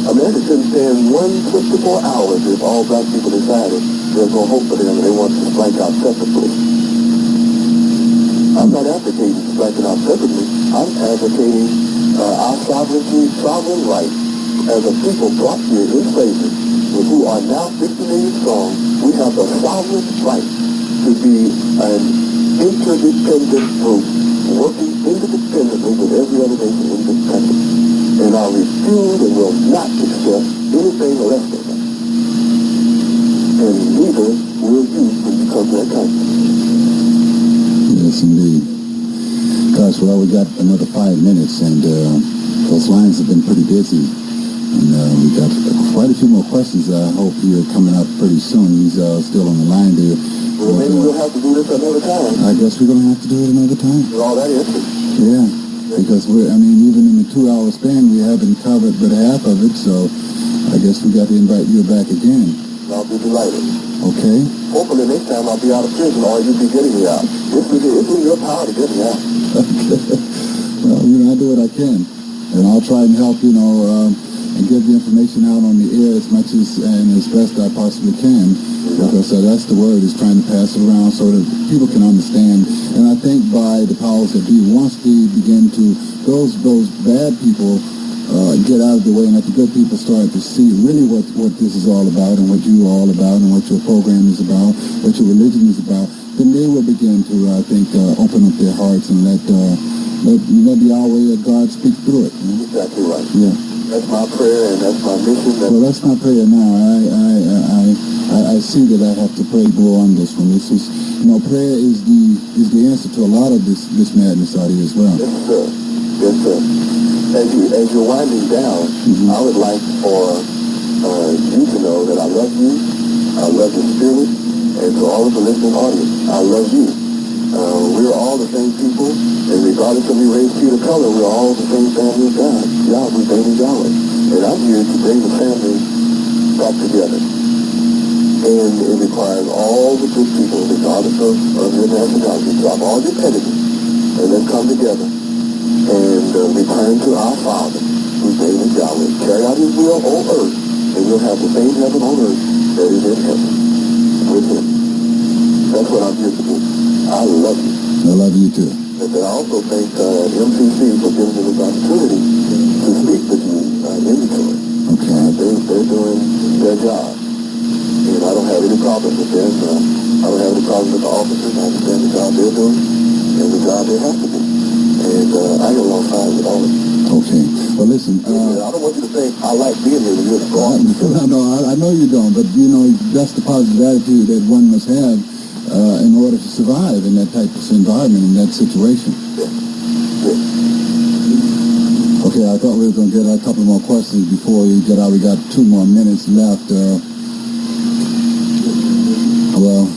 America couldn't stand 24 hours if all black people decided there's no hope for them and they want to strike out separately. I'm not advocating striking out separately. I'm advocating our sovereign right as a people brought here in slavery, who are now 50 million strong. We have the sovereign right to be an interdependent group working interdependently with every other nation in this country. And I refuse and will not accept anything less than that. And neither will you when you come to that country. Yes, indeed. Gosh, well, we got another 5 minutes, and those lines have been pretty busy. And we got quite a few more questions. I hope you're coming up pretty soon. He's still on the line there. Well, maybe we'll have to do this another time. I guess we're going to have to do it another time. With all that interest. Yeah, because even in the 2-hour span, we haven't covered but half of it, so I guess we got to invite you back again. I'll be delighted. Okay. Hopefully next time I'll be out of prison or you'll be getting me out. It's in your power to get me out. Okay. Well, I'll do what I can. And I'll try and help, and get the information out on the air as much as and as best I possibly can. Because that's the word, is trying to pass it around so that people can understand. And I think by the powers that be, once they begin to, those bad people get out of the way and let the good people start to see really what this is all about and what you are all about and what your program is about, what your religion is about, then they will begin to, I think, open up their hearts and let Yahweh God speak through it. Exactly right. Yeah. That's my prayer and that's my mission. Well, that's my prayer now. I I see that I have to pray more on this one. This is, prayer is the answer to a lot of this madness out here as well. Yes, sir. Yes, sir. As you're winding down, I would like for you to know that I love you. I love your spirit, and to all of the listening audience, I love you. We're all the same people, and regardless of your race, creed, or color, we're all the same family of God. Yahweh Ben Yahweh. And I'm here to bring the family back together. And it requires all the good people, regardless of your nationality, drop all your pettiness, and let's come together and return to our Father, whose name is Yahweh. Carry out His will on earth, and we'll have the same heaven on earth that is in heaven with Him. That's what I'm here to do. I love you. I love you too. And I also thank MCC for giving me this opportunity to speak with you in Detroit. Okay. They're doing their job. And I don't have any problem with them. I don't have any problem with the officers. I understand the job they're doing and the job they have to do. And I get alongside with all of you. Okay. Well, listen. I don't want you to think I like being here when you're the boss. No, I know you don't. But, that's the positive attitude that one must have in order to survive in that type of environment, in that situation. Yeah. Okay, I thought we were going to get a couple more questions before we get out. We got 2 more minutes left. Well,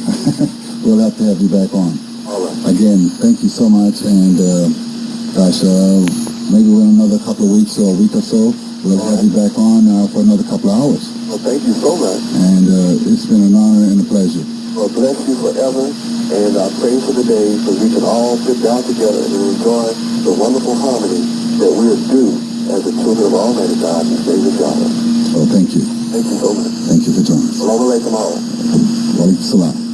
we'll have to have you back on. All right. Again, thank you so much. And, maybe in another couple of weeks or a week or so, we'll have you back on for another couple of hours. Well, thank you so much. And it's been an honor and a pleasure. Well, bless you forever, and I pray for the day so we can all sit down together and enjoy the wonderful harmony that we are due as the children of Almighty God and Savior God. Oh, thank you. Thank you so much. Thank you for joining us. Assalamu alaikum. Wa alaikum salam.